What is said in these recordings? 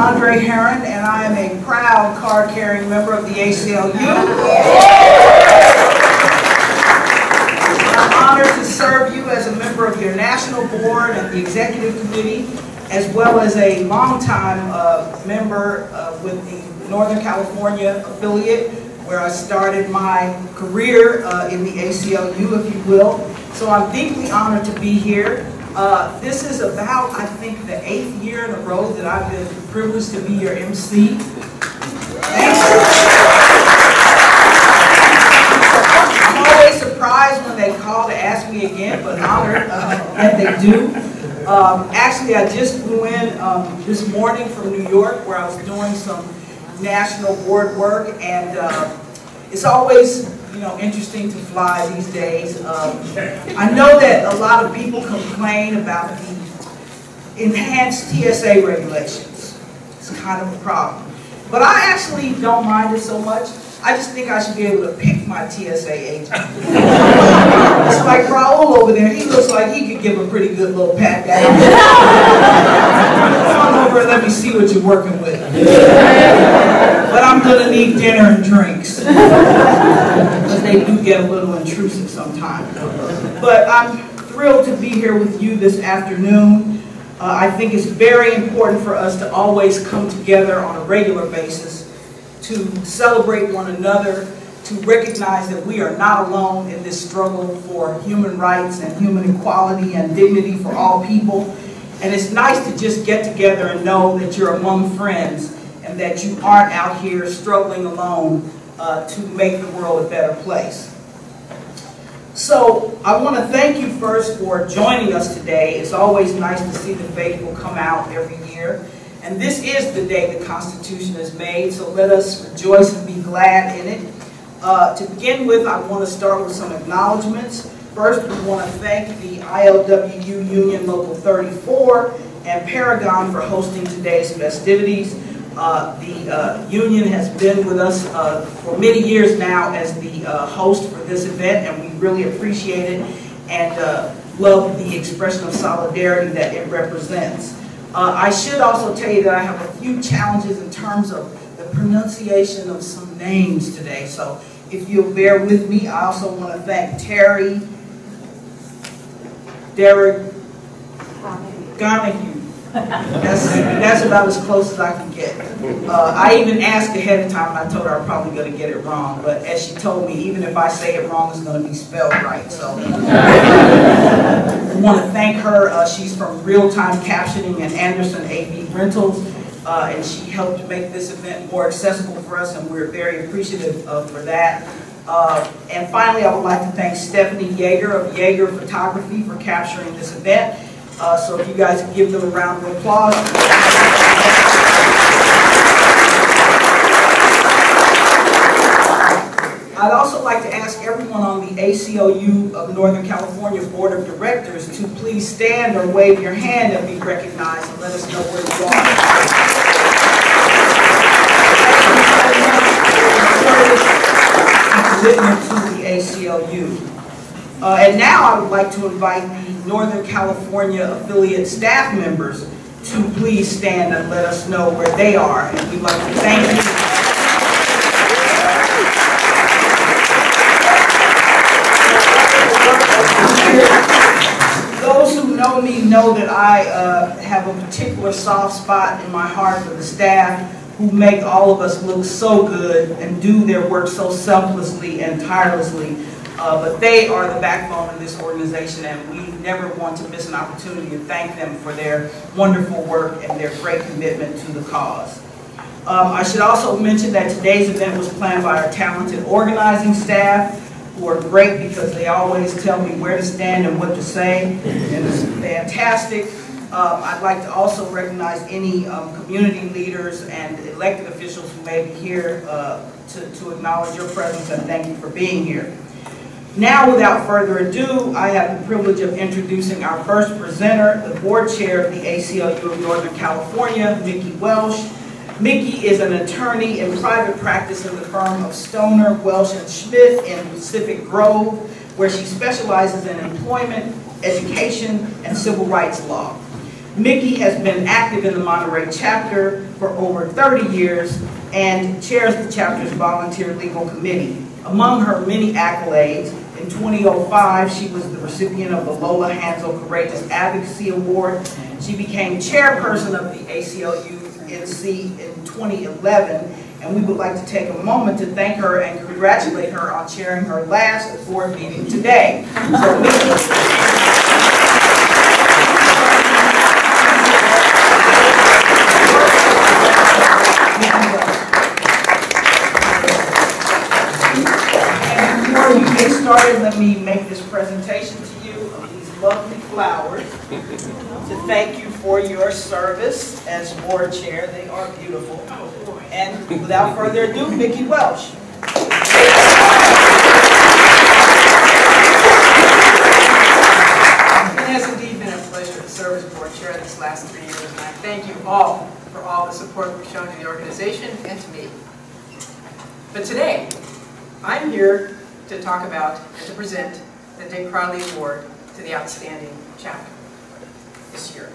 Aundré Herron, and I am a proud card-carrying member of the ACLU. I'm honored to serve you as a member of your national board and the executive committee, as well as a longtime member with the Northern California affiliate, where I started my career in the ACLU, if you will. So I'm deeply honored to be here. This is about, I think, the 8th year in a row that I've been privileged to be your MC. Thank you. I'm always surprised when they call to ask me again, but honored that they do. Actually, I just flew in this morning from New York, where I was doing some national board work, and it's always, interesting to fly these days. I know that a lot of people complain about the enhanced TSA regulations. It's kind of a problem. But I actually don't mind it so much. I just think I should be able to pick my TSA agent. It's like Raul over there. He looks like he could give a pretty good little pat down. Come on over and let me see what you're working with. But I'm going to need dinner and drinks. Because they do get a little intrusive sometimes. But I'm thrilled to be here with you this afternoon. I think it's very important for us to always come together on a regular basis to celebrate one another, to recognize that we are not alone in this struggle for human rights and human equality and dignity for all people. And it's nice to just get together and know that you're among friends and that you aren't out here struggling alone to make the world a better place. So I want to thank you first for joining us today. It's always nice to see the faithful come out every year. And this is the day the Constitution is made, so let us rejoice and be glad in it. To begin with, I want to start with some acknowledgments. First, we want to thank the ILWU Union Local 34 and Paragon for hosting today's festivities. The union has been with us for many years now as the host for this event, and we really appreciate it and love the expression of solidarity that it represents. I should also tell you that I have a few challenges in terms of the pronunciation of some names today. So if you'll bear with me, I also want to thank Terry, Derek, Donahue. That's about as close as I can get. I even asked ahead of time, and I told her I'm probably going to get it wrong. But as she told me, even if I say it wrong, it's going to be spelled right. So I want to thank her. She's from Real-Time Captioning and Anderson AV Rentals, and she helped make this event more accessible for us, and we're very appreciative for that. And finally, I would like to thank Stephanie Yeager of Yeager Photography for capturing this event. So if you guys can give them a round of applause. I'd also like to ask everyone on the ACLU of Northern California Board of Directors to please stand or wave your hand and be recognized and let us know where you are. Commitment to the ACLU. And now I would like to invite the Northern California affiliate staff members to please stand and let us know where they are. And we'd like to thank you. Those who know me know that I have a particular soft spot in my heart for the staff who make all of us look so good and do their work so selflessly and tirelessly. But they are the backbone of this organization, and we never want to miss an opportunity to thank them for their wonderful work and their great commitment to the cause. I should also mention that today's event was planned by our talented organizing staff, who are great because they always tell me where to stand and what to say, and it's fantastic. I'd like to also recognize any community leaders and elected officials who may be here to acknowledge your presence and thank you for being here. Now, without further ado, I have the privilege of introducing our first presenter, the board chair of the ACLU of Northern California, Mickey Welsh. Mickey is an attorney in private practice in the firm of Stoner, Welsh & Schmidt in Pacific Grove, where she specializes in employment, education, and civil rights law. Mickey has been active in the Monterey chapter for over 30 years and chairs the chapter's volunteer legal committee. Among her many accolades, in 2005, she was the recipient of the Lola Hanzel Courageous Advocacy Award. She became chairperson of the ACLU NC in 2011, and we would like to take a moment to thank her and congratulate her on chairing her last board meeting today. So, before you get started, let me make this presentation to you of these lovely flowers to thank you for your service as board chair. They are beautiful. And without further ado, Mickey Welsh. It has indeed been a pleasure to serve as board chair this last 3 years, and I thank you all for all the support you've shown to the organization and to me. But today, I'm here to talk about and to present the Dick Criley Award to the Outstanding Chapter this year.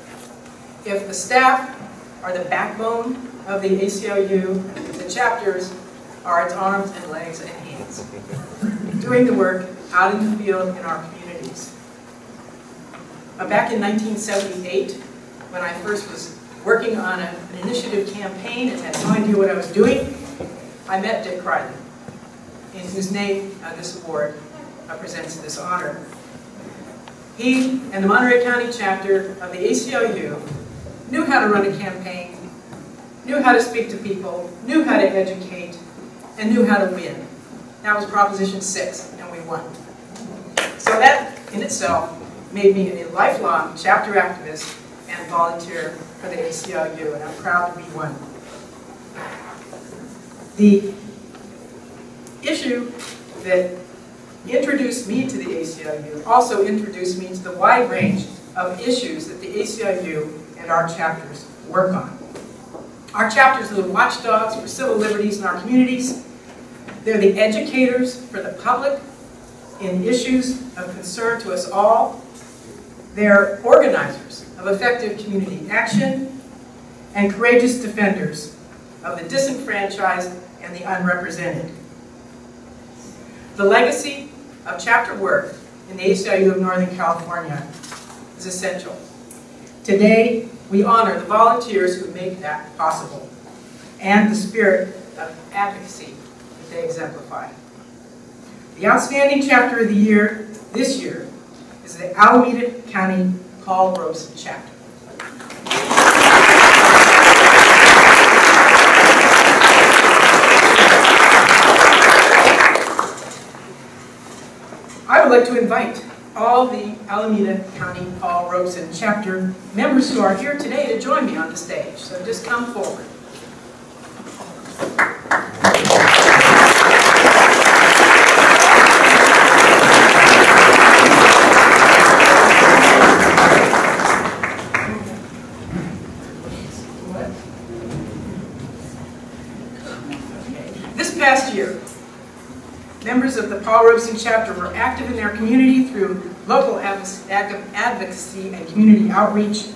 If the staff are the backbone of the ACLU, the chapters are its arms and legs and hands, doing the work out in the field in our communities. Back in 1978, when I first was working on an initiative campaign and had no idea what I was doing, I met Dick Criley, in whose name this award presents this honor. He and the Monterey County chapter of the ACLU knew how to run a campaign, knew how to speak to people, knew how to educate, and knew how to win. That was Proposition 6, and we won. So that in itself made me a lifelong chapter activist and volunteer for the ACLU, and I'm proud to be one. The issue that introduced me to the ACLU also introduced me to the wide range of issues that the ACLU and our chapters work on. Our chapters are the watchdogs for civil liberties in our communities. They're the educators for the public in issues of concern to us all. They're organizers of effective community action and courageous defenders of the disenfranchised and the unrepresented. The legacy of chapter work in the ACLU of Northern California is essential. Today, we honor the volunteers who make that possible and the spirit of advocacy that they exemplify. The outstanding chapter of the year this year is the Alameda County Paul Robeson chapter. I would like to invite all the Alameda County Paul Robeson chapter members who are here today to join me on the stage. So just come forward. This past year, members of the Paul Robeson chapter were active in their community through local advocacy and community outreach.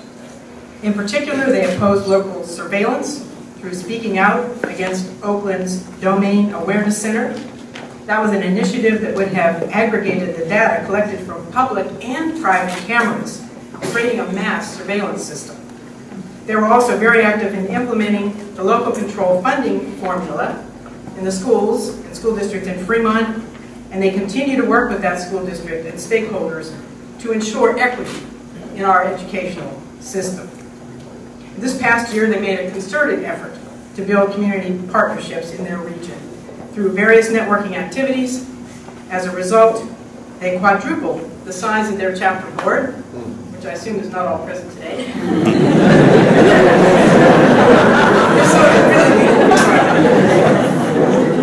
In particular, they opposed local surveillance through speaking out against Oakland's Domain Awareness Center. That was an initiative that would have aggregated the data collected from public and private cameras, creating a mass surveillance system. They were also very active in implementing the local control funding formula in the schools and school district in Fremont, and they continue to work with that school district and stakeholders to ensure equity in our educational system. This past year, they made a concerted effort to build community partnerships in their region through various networking activities. As a result, they quadrupled the size of their chapter board, which I assume is not all present today.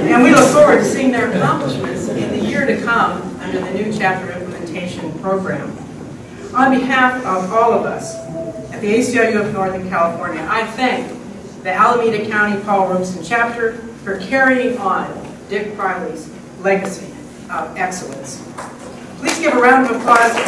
And we look forward to seeing their accomplishments in the year to come under the new chapter implementation program. On behalf of all of us at the ACLU of Northern California, I thank the Alameda County Paul Robeson chapter for carrying on Dick Criley's legacy of excellence. Please give a round of applause as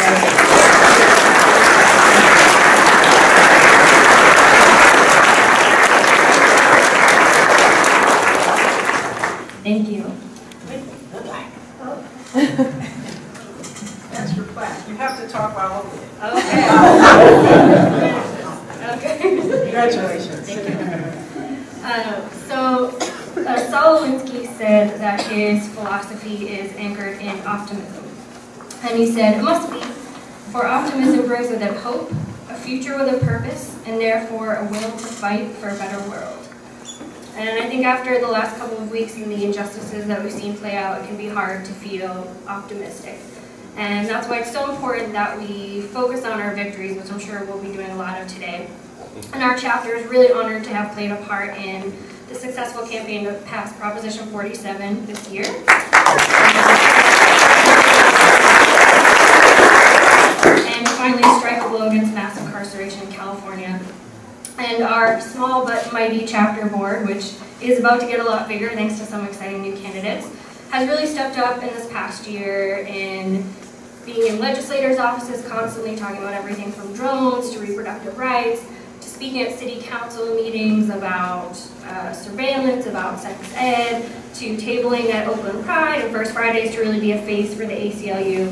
Saul Alinsky said that his philosophy is anchored in optimism. And he said, it must be, for optimism brings with it hope, a future with a purpose, and therefore a will to fight for a better world. And I think after the last couple of weeks and the injustices that we've seen play out, it can be hard to feel optimistic. And that's why it's so important that we focus on our victories, which I'm sure we'll be doing a lot of today. And our chapter is really honored to have played a part in the successful campaign to pass Proposition 47 this year. And finally strike a blow against mass incarceration in California. And our small but mighty chapter board, which is about to get a lot bigger thanks to some exciting new candidates, has really stepped up in this past year in being in legislators' offices constantly talking about everything from drones to reproductive rights, to speaking at city council meetings about surveillance, about sex ed, to tabling at Oakland Pride and First Fridays to really be a face for the ACLU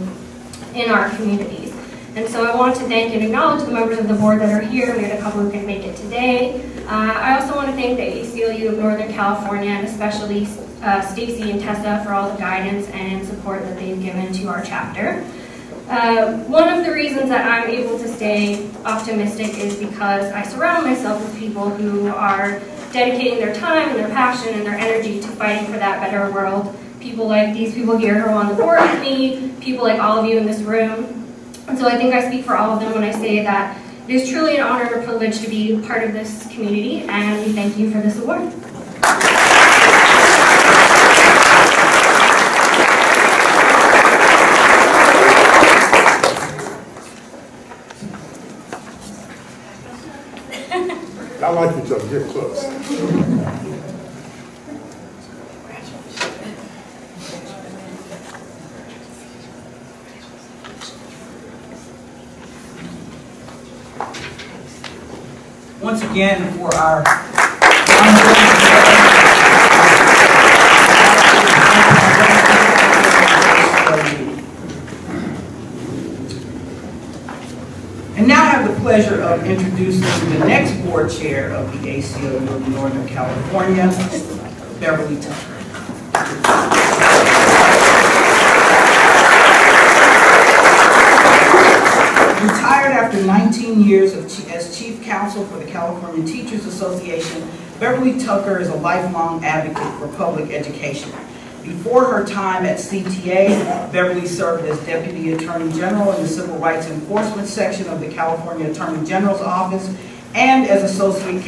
in our communities. And so I want to thank and acknowledge the members of the board that are here. We had a couple who can make it today. I also want to thank the ACLU of Northern California, and especially Stacy and Tessa for all the guidance and support that they've given to our chapter. One of the reasons that I'm able to stay optimistic is because I surround myself with people who are dedicating their time and their passion and their energy to fighting for that better world. People like these people here who are on the board with me, people like all of you in this room. And so I think I speak for all of them when I say that it is truly an honor and a privilege to be part of this community, and we thank you for this award. I like each other, get close. Once again, for our and now I have the pleasure of introducing the next board chair of the ACLU of Northern California, Beverly Tucker. Retired after 19 years as Chief Counsel for the California Teachers Association, Beverly Tucker is a lifelong advocate for public education. Before her time at CTA, Beverly served as Deputy Attorney General in the Civil Rights Enforcement Section of the California Attorney General's Office and as Associate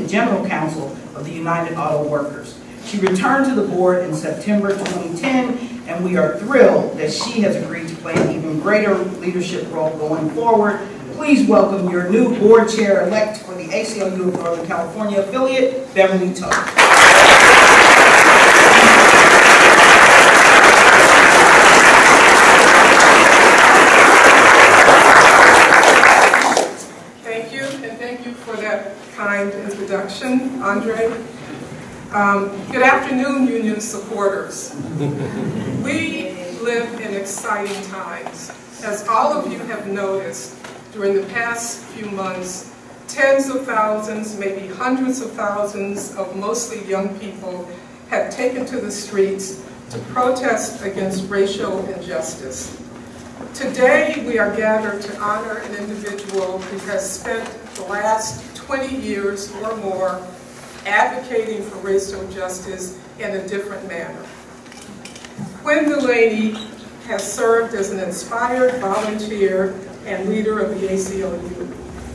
General Counsel of the United Auto Workers. She returned to the board in September 2010, and we are thrilled that she has agreed to play an even greater leadership role going forward. Please welcome your new board chair-elect for the ACLU of Northern California affiliate, Beverly Tucker. Thank you, and thank you for that kind introduction, Aundré. Good afternoon, union supporters. We live in exciting times. As all of you have noticed, during the past few months, tens of thousands, maybe hundreds of thousands of mostly young people have taken to the streets to protest against racial injustice. Today, we are gathered to honor an individual who has spent the last 20 years or more advocating for racial justice in a different manner. Quinn Delaney has served as an inspired volunteer and leader of the ACLU.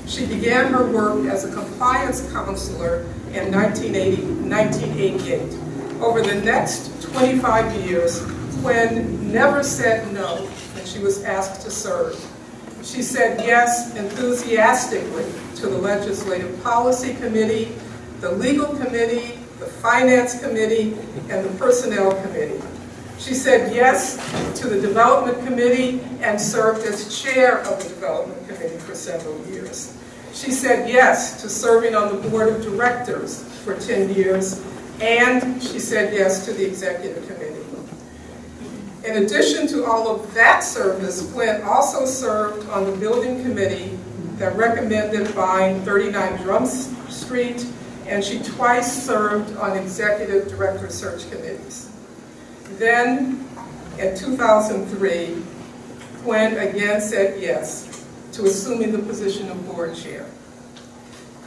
She began her work as a compliance counselor in 1988. Over the next 25 years, Quinn never said no when she was asked to serve. She said yes enthusiastically to the Legislative Policy Committee, the Legal Committee, the Finance Committee, and the Personnel Committee. She said yes to the Development Committee and served as chair of the Development Committee for several years. She said yes to serving on the Board of Directors for 10 years, and she said yes to the Executive Committee. In addition to all of that service, Quinn also served on the Building Committee that recommended buying 39 Drum Street and she twice served on executive director search committees. Then, in 2003, Quinn again said yes to assuming the position of board chair.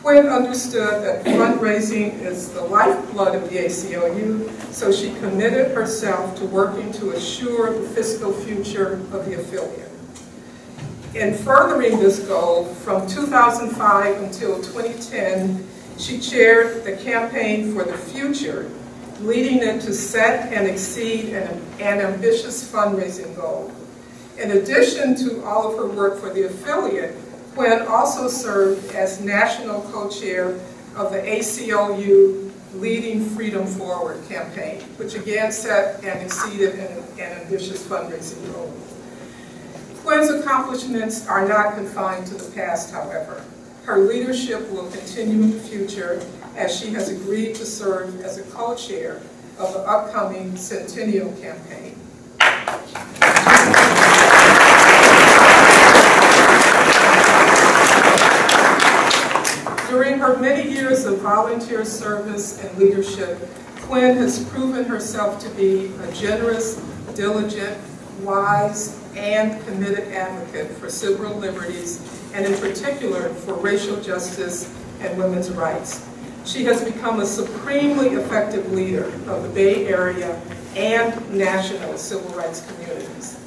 Quinn understood that fundraising is the lifeblood of the ACLU, so she committed herself to working to assure the fiscal future of the affiliate. In furthering this goal, from 2005 until 2010, she chaired the campaign for the future, leading it to set and exceed an ambitious fundraising goal. In addition to all of her work for the affiliate, Quinn also served as national co-chair of the ACLU Leading Freedom Forward campaign, which again set and exceeded an ambitious fundraising goal. Quinn's accomplishments are not confined to the past, however. Her leadership will continue in the future as she has agreed to serve as a co-chair of the upcoming Centennial campaign. During her many years of volunteer service and leadership, Quinn has proven herself to be a generous, diligent, wise, and committed advocate for civil liberties, and in particular for racial justice and women's rights. She has become a supremely effective leader of the Bay Area and national civil rights communities.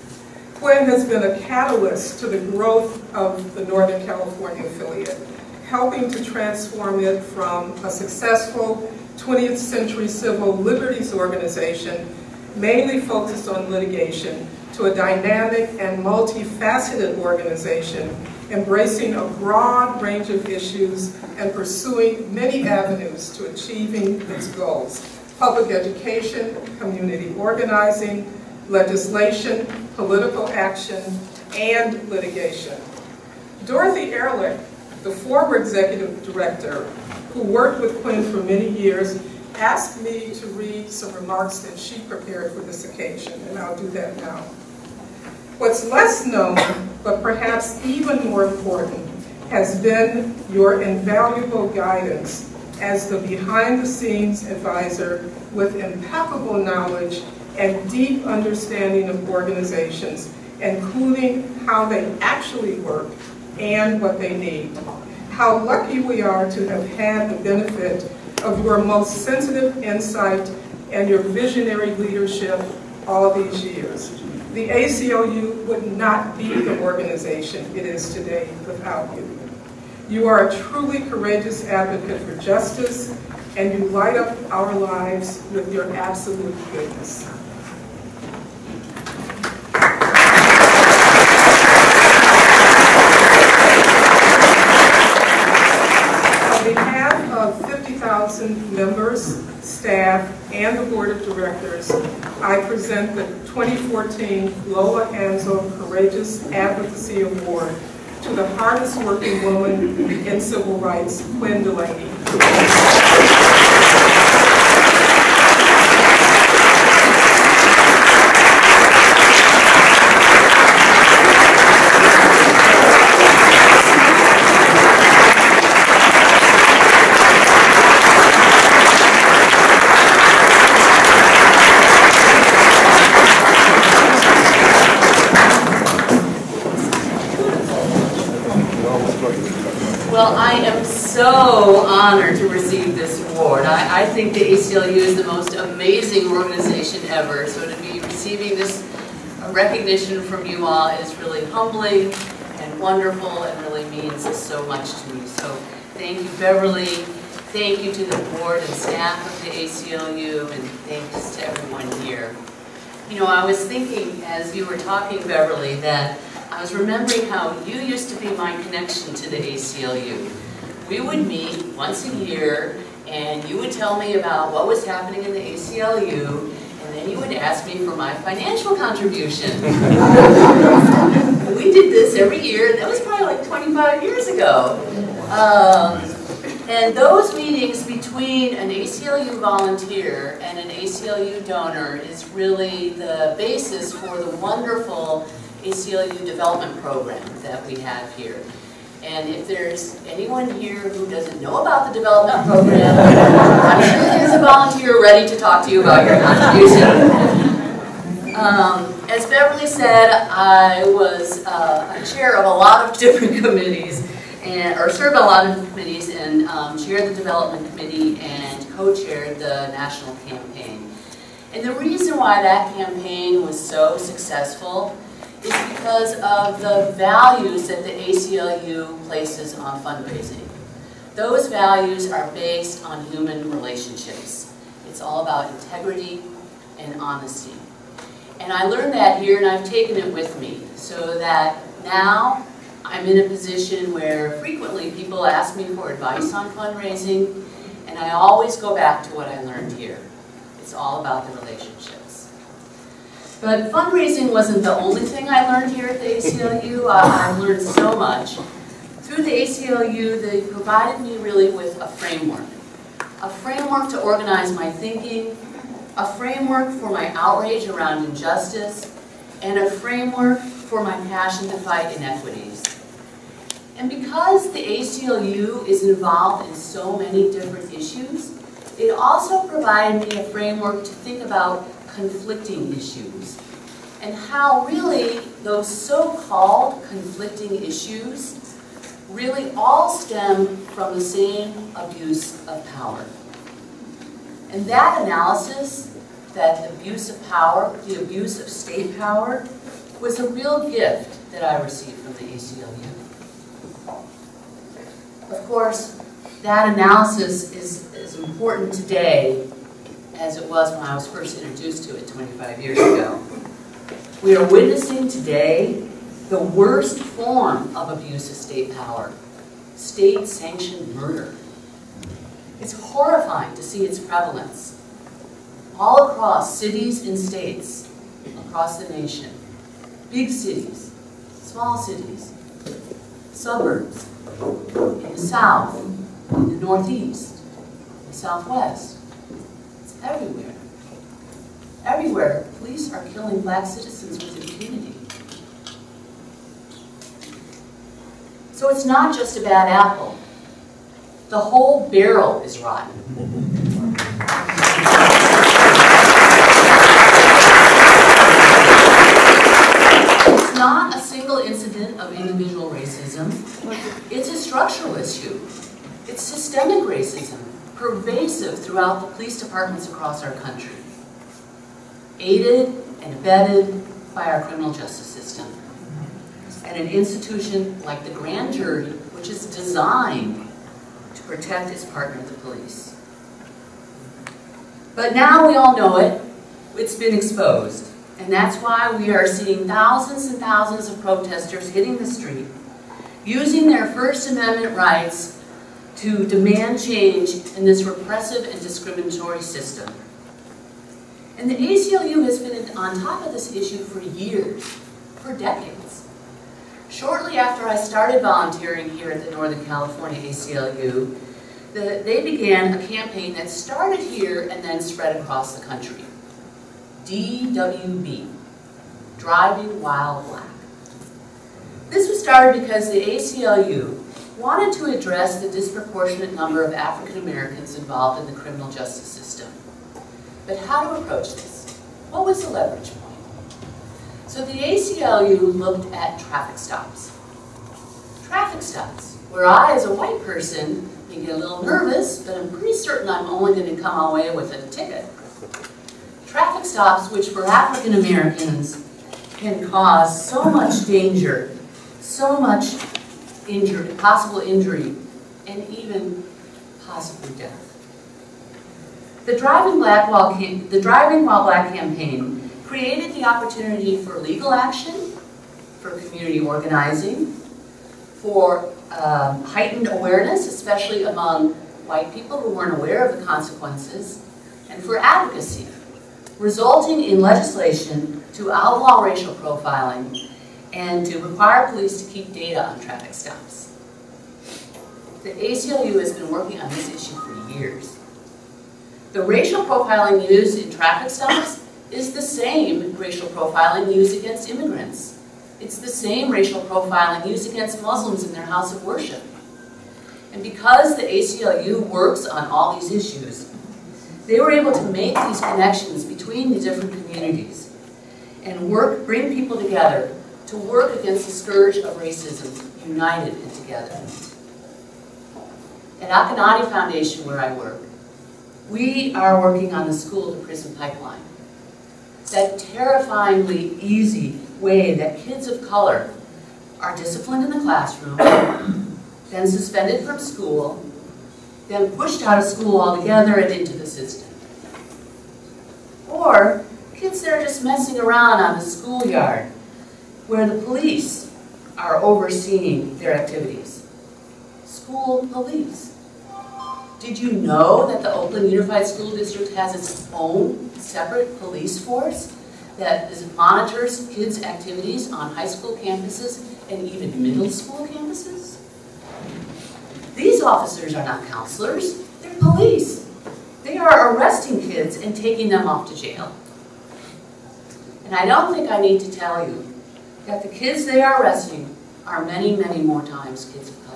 Quinn has been a catalyst to the growth of the Northern California affiliate, helping to transform it from a successful 20th century civil liberties organization, mainly focused on litigation, to a dynamic and multifaceted organization, embracing a broad range of issues and pursuing many avenues to achieving its goals: public education, community organizing, legislation, political action, and litigation. Dorothy Ehrlich, the former executive director, who worked with Quinn for many years, asked me to read some remarks that she prepared for this occasion, and I'll do that now. What's less known, but perhaps even more important, has been your invaluable guidance as the behind-the-scenes advisor with impeccable knowledge and deep understanding of organizations, including how they actually work and what they need. How lucky we are to have had the benefit of your most sensitive insight and your visionary leadership all these years. The ACLU would not be the organization it is today without you. You are a truly courageous advocate for justice, and you light up our lives with your absolute goodness. On behalf of 50,000 members, staff, and the board of directors, I present the 2014 Lola Hanzel Courageous Advocacy Award to the hardest working woman in civil rights, Quinn Delaney. Well, I am so honored to receive this award. I think the ACLU is the most amazing organization ever, so to be receiving this recognition from you all is really humbling and wonderful and really means so much to me. So thank you, Beverly. Thank you to the board and staff of the ACLU, and thanks to everyone here. You know, I was thinking as you were talking, Beverly, that I was remembering how you used to be my connection to the ACLU. We would meet once a year, and you would tell me about what was happening in the ACLU, and then you would ask me for my financial contribution. We did this every year, and that was probably like 25 years ago. And those meetings between an ACLU volunteer and an ACLU donor is really the basis for the wonderful ACLU development program that we have here. And if there's anyone here who doesn't know about the development program, I'm sure there's a volunteer ready to talk to you about your contribution. As Beverly said, I was a chair of a lot of different committees, or served on a lot of committees, and chaired the development committee and co-chaired the national campaign. And the reason why that campaign was so successful is because of the values that the ACLU places on fundraising. Those values are based on human relationships. It's all about integrity and honesty. And I learned that here, and I've taken it with me, so that now I'm in a position where frequently people ask me for advice on fundraising, and I always go back to what I learned here. It's all about the relationships. But fundraising wasn't the only thing I learned here at the ACLU. I've learned so much. Through the ACLU, they provided me really with a framework to organize my thinking, a framework for my outrage around injustice, and a framework for my passion to fight inequities. And because the ACLU is involved in so many different issues, it also provided me a framework to think about conflicting issues and how really those so-called conflicting issues really all stem from the same abuse of power. And that analysis, that abuse of power, the abuse of state power, was a real gift that I received from the ACLU. Of course, that analysis is as important today as it was when I was first introduced to it 25 years ago. We are witnessing today the worst form of abuse of state power, state-sanctioned murder. It's horrifying to see its prevalence all across cities and states, across the nation. Big cities, small cities, suburbs, in the south, in the northeast, in the southwest. It's everywhere. Everywhere, police are killing black citizens with impunity. So it's not just a bad apple. The whole barrel is rotten. It's not a single incident of individual racism. It's a structural issue. It's systemic racism, pervasive throughout the police departments across our country, aided and abetted by our criminal justice system, and an institution like the grand jury, which is designed to protect its partner, the police. But now we all know it. It's been exposed. And that's why we are seeing thousands and thousands of protesters hitting the street, using their First Amendment rights to demand change in this repressive and discriminatory system. And the ACLU has been on top of this issue for years, for decades. Shortly after I started volunteering here at the Northern California ACLU, they began a campaign that started here and then spread across the country. DWB, Driving While Black. This was started because the ACLU wanted to address the disproportionate number of African Americans involved in the criminal justice system. But how to approach this? What was the leverage point? So the ACLU looked at traffic stops. Traffic stops, where I, as a white person, may get a little nervous, but I'm pretty certain I'm only going to come away with a ticket. Traffic stops, which for African Americans can cause so much danger, so much injury, possible injury, and even possibly death. The Driving While Black campaign created the opportunity for legal action, for community organizing, for heightened awareness, especially among white people who weren't aware of the consequences, and for advocacy, resulting in legislation to outlaw racial profiling and to require police to keep data on traffic stops. The ACLU has been working on this issue for years. The racial profiling used in traffic stops is the same racial profiling used against immigrants. It's the same racial profiling used against Muslims in their house of worship. And because the ACLU works on all these issues, they were able to make these connections between the different communities and bring people together to work against the scourge of racism, united and together. At Akanati Foundation, where I work, we are working on the school-to-prison pipeline. That terrifyingly easy way that kids of color are disciplined in the classroom, then suspended from school, then pushed out of school altogether and into the system. Or kids that are just messing around on the schoolyard where the police are overseeing their activities. School police. Did you know that the Oakland Unified School District has its own separate police force that monitors kids' activities on high school campuses and even middle school campuses? These officers are not counselors, they're police. They are arresting kids and taking them off to jail. And I don't think I need to tell you that the kids they are arresting are many, many more times kids of color.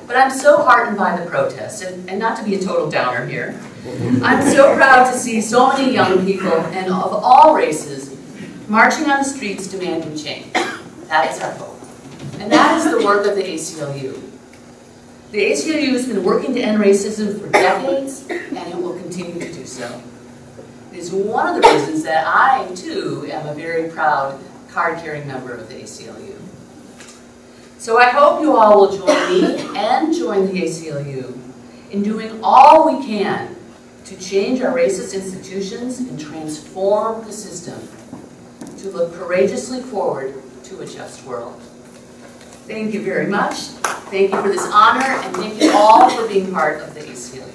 But I'm so heartened by the protests, and not to be a total downer here, I'm so proud to see so many young people, and of all races, marching on the streets demanding change. That is our hope. And that is the work of the ACLU. The ACLU has been working to end racism for decades, and it will continue to do so. It is one of the reasons that I, too, am a very proud card-carrying member of the ACLU. So I hope you all will join me and join the ACLU in doing all we can to change our racist institutions and transform the system to look courageously forward to a just world. Thank you very much. Thank you for this honor, and thank you all for being part of the ACLU.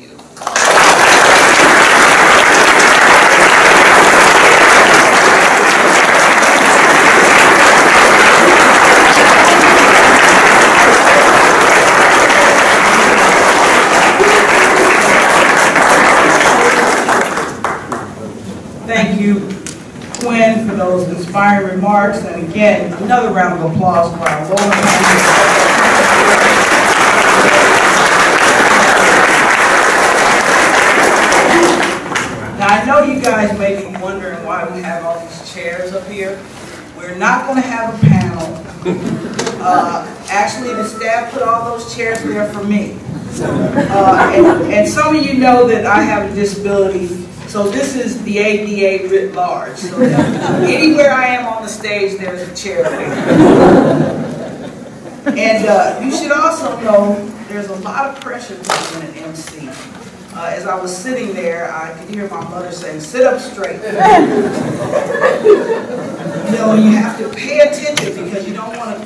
Thank you, Quinn, for those inspiring remarks. And again, another round of applause for our Lola. Now, I know you guys may be wondering why we have all these chairs up here. We're not going to have a panel. Actually, the staff put all those chairs there for me. And some of you know that I have a disability. So this is the ADA writ large. So anywhere I am on the stage, there's a chair there. And you should also know there's a lot of pressure put in an MC. As I was sitting there, I could hear my mother saying, "Sit up straight." You know, you have to pay attention because you don't want to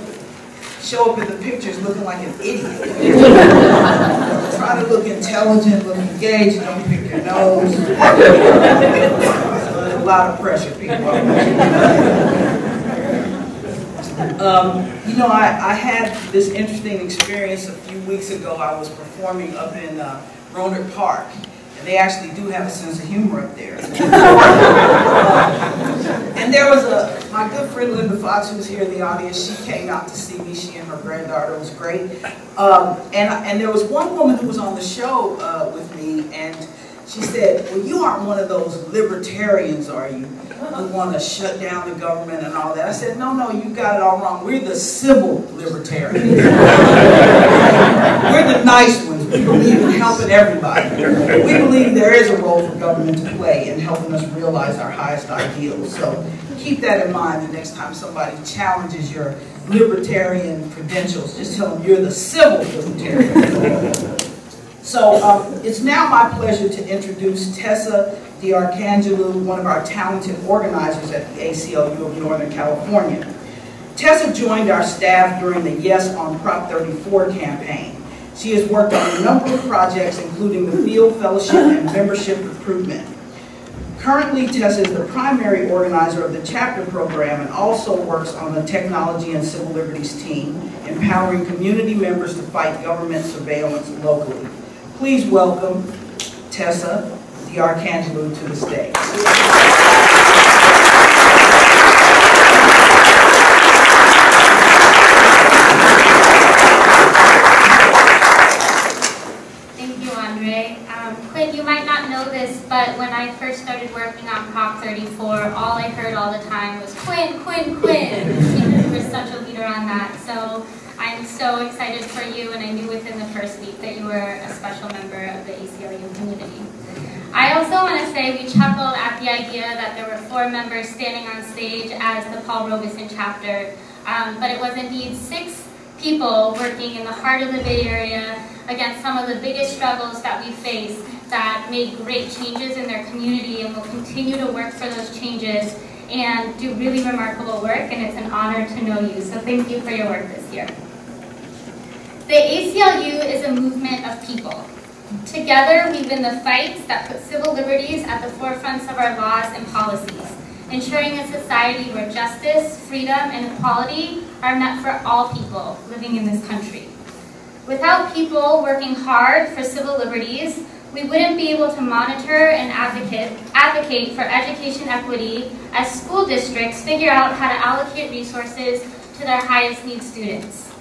show up in the pictures looking like an idiot. Try to look intelligent, look engaged, don't pick your nose. A lot of pressure, people. You know, I had this interesting experience a few weeks ago. I was performing up in Roanoke Park. And they actually do have a sense of humor up there. And there was my good friend Linda Fox, who was here in the audience. She came out to see me. She and her granddaughter. It was great. And there was one woman who was on the show with me, and she said, "Well, you aren't one of those libertarians, are you? Who want to shut down the government and all that?" I said, "No, you got it all wrong. We're the civil libertarians. We're the nice ones. We believe in helping everybody. We believe there is a role for government to play in helping us realize our highest ideals." So keep that in mind the next time somebody challenges your libertarian credentials. Just tell them you're the civil libertarian. So it's now my pleasure to introduce Tessa DiArcangelo, one of our talented organizers at the ACLU of Northern California. Tessa joined our staff during the Yes on Prop 34 campaign. She has worked on a number of projects, including the Field Fellowship and Membership Recruitment. Currently, Tessa is the primary organizer of the chapter program and also works on the Technology and Civil Liberties team, empowering community members to fight government surveillance locally. Please welcome Tessa DiArcangelo to the stage. Aundré. Quinn, you might not know this, but when I first started working on Prop 34, all I heard all the time was Quinn, Quinn, Quinn, because you were such a leader on that. So I'm so excited for you, and I knew within the first week that you were a special member of the ACLU community. I also want to say we chuckled at the idea that there were 4 members standing on stage as the Paul Robeson chapter, but it was indeed 6 people working in the heart of the Bay Area against some of the biggest struggles that we face that made great changes in their community and will continue to work for those changes and do really remarkable work, and it's an honor to know you. So thank you for your work this year. The ACLU is a movement of people. Together, we win the fights that put civil liberties at the forefronts of our laws and policies, ensuring a society where justice, freedom, and equality are met for all people living in this country. Without people working hard for civil liberties, we wouldn't be able to monitor and advocate for education equity as school districts figure out how to allocate resources to their highest need students.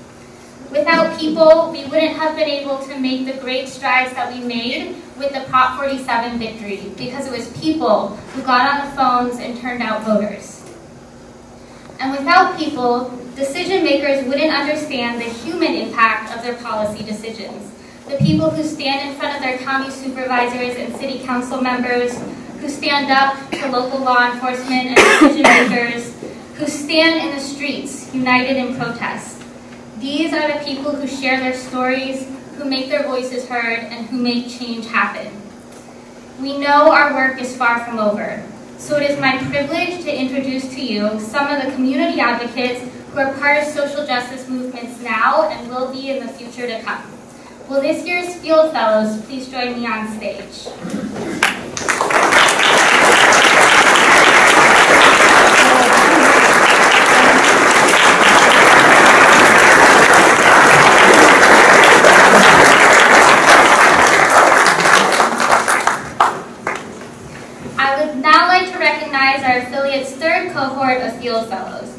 Without people, we wouldn't have been able to make the great strides that we made with the Prop 47 victory, because it was people who got on the phones and turned out voters. And without people, decision makers wouldn't understand the human impact of their policy decisions. The people who stand in front of their county supervisors and city council members, who stand up to local law enforcement and decision makers, who stand in the streets, united in protest. These are the people who share their stories, who make their voices heard, and who make change happen. We know our work is far from over, so it is my privilege to introduce to you some of the community advocates who are part of social justice movements now and will be in the future to come. Will this year's Field Fellows please join me on stage? Our affiliate's 3rd cohort of Field Fellows.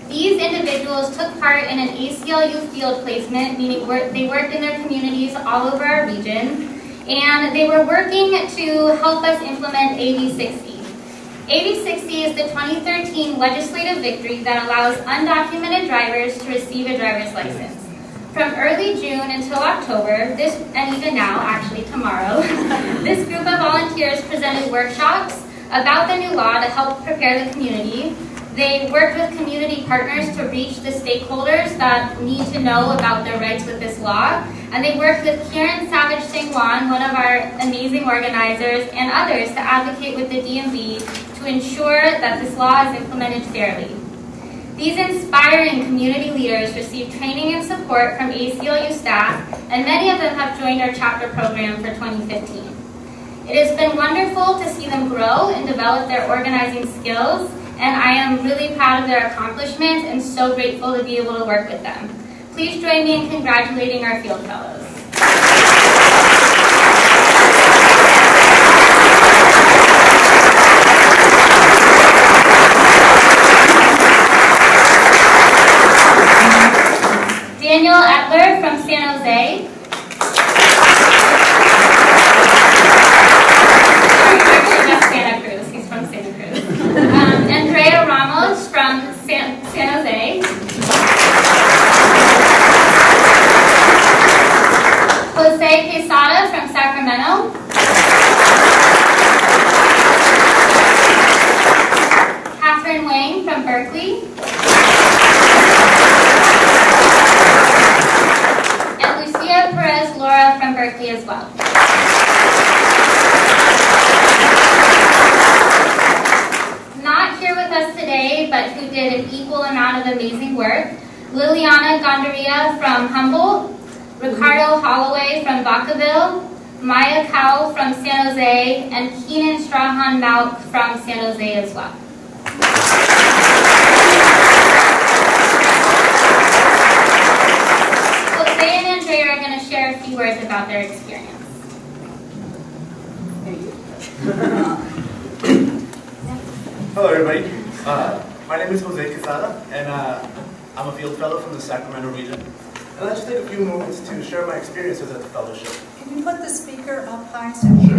These individuals took part in an ACLU field placement, meaning they worked in their communities all over our region, and they were working to help us implement AB 60. AB 60 is the 2013 legislative victory that allows undocumented drivers to receive a driver's license. From early June until October, and even now, actually tomorrow, this group of volunteers presented workshops about the new law to help prepare the community. They worked with community partners to reach the stakeholders that need to know about their rights with this law. And they worked with Kieran Savage Singwan, one of our amazing organizers, and others to advocate with the DMV to ensure that this law is implemented fairly. These inspiring community leaders received training and support from ACLU staff, and many of them have joined our chapter program for 2015. It has been wonderful to see them grow and develop their organizing skills, and I am really proud of their accomplishments and so grateful to be able to work with them. Please join me in congratulating our Field Fellows. Daniel Etler from San Jose. Santa Cruz, he's from Santa Cruz. Andrea Ramos from San Jose. Jose Quezada from Sacramento. Catherine Wang from Berkeley. And Lucia Perez Laura from Berkeley as well. Not here with us today, but who did an equal amount of amazing work. Liliana Gondaria from Humboldt, Ricardo Holloway from Vacaville, Maya Cow from San Jose, and Keenan Strahan Malk from San Jose as well. Jose and Andrea are going to share a few words about their experience. Hello everybody, my name is Jose Quezada, and I'm a field fellow from the Sacramento region. And I'll just take a few moments to share my experiences at the fellowship. Can you put the speaker speaker up high so you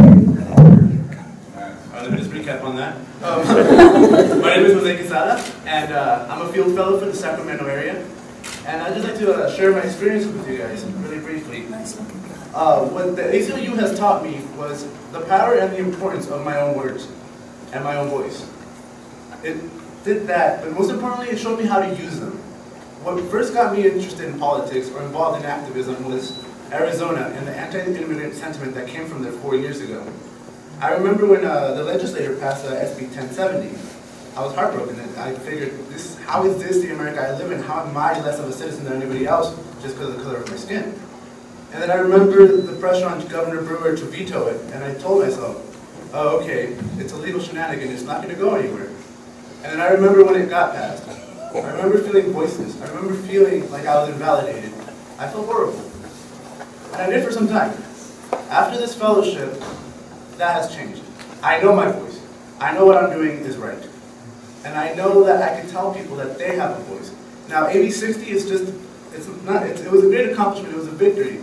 Let me just recap on that. My name is Aundré Herron, and I'm a field fellow for the Sacramento area. And I'd just like to share my experience with you guys really briefly. What the ACLU has taught me was the power and the importance of my own words and my own voice. It did that, but most importantly, it showed me how to use them. What first got me interested in politics or involved in activism was Arizona and the anti-immigrant sentiment that came from there 4 years ago. I remember when the legislature passed SB 1070. I was heartbroken, and I figured, how is this the America I live in? How am I less of a citizen than anybody else just because of the color of my skin? And then I remember the pressure on Governor Brewer to veto it, and I told myself, oh, okay, it's a legal shenanigan, it's not going to go anywhere. And then I remember when it got passed. I remember feeling voiceless. I remember feeling like I was invalidated. I felt horrible. And I did for some time. After this fellowship, that has changed. I know my voice. I know what I'm doing is right. And I know that I can tell people that they have a voice. Now, AB 60 is just, it was a great accomplishment, it was a victory.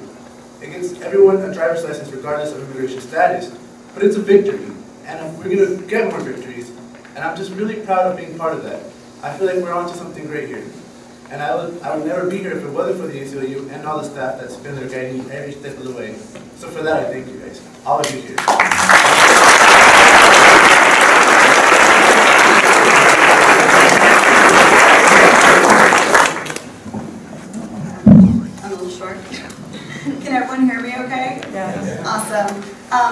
It gives everyone a driver's license regardless of immigration status. But it's a victory. And we're going to get more victories. And I'm just really proud of being part of that. I feel like we're onto something great here. And I would never be here if it wasn't for the ACLU and all the staff that's been there guiding me every step of the way. So for that, I thank you guys. All of you here. I'm a little short. Can everyone hear me okay? Yeah. Awesome.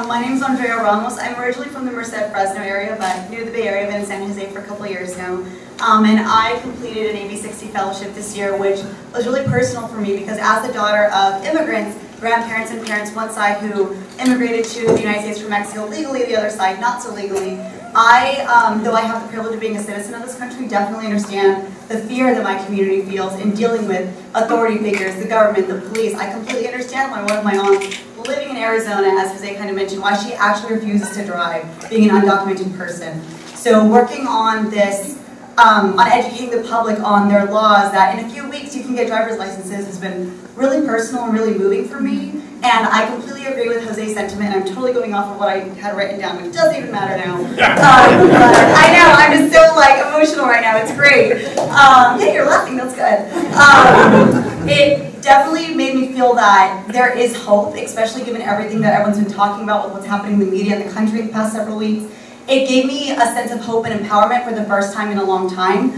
My name is Andrea Ramos. I'm originally from the Merced Fresno area, but new to the Bay Area. I've been in San Jose for a couple of years now. And I completed an AB 60 fellowship this year, which was really personal for me because as the daughter of immigrants, grandparents and parents one side who immigrated to the United States from Mexico legally, the other side not so legally, though I have the privilege of being a citizen of this country, definitely understand the fear that my community feels in dealing with authority figures, the government, the police. I completely understand why one of my aunts living in Arizona, as Jose kind of mentioned, why she actually refuses to drive, being an undocumented person. So working on this, on educating the public on their laws that in a few weeks you can get driver's licenses has been really personal and really moving for me. And I completely agree with Jose's sentiment. I'm totally going off of what I had written down, which doesn't even matter now. But I know, I'm just so like emotional right now. It's great. Yeah, you're laughing, that's good. It definitely made me feel that there is hope, especially given everything that everyone's been talking about with what's happening in the media in the country the past several weeks. It gave me a sense of hope and empowerment for the first time in a long time.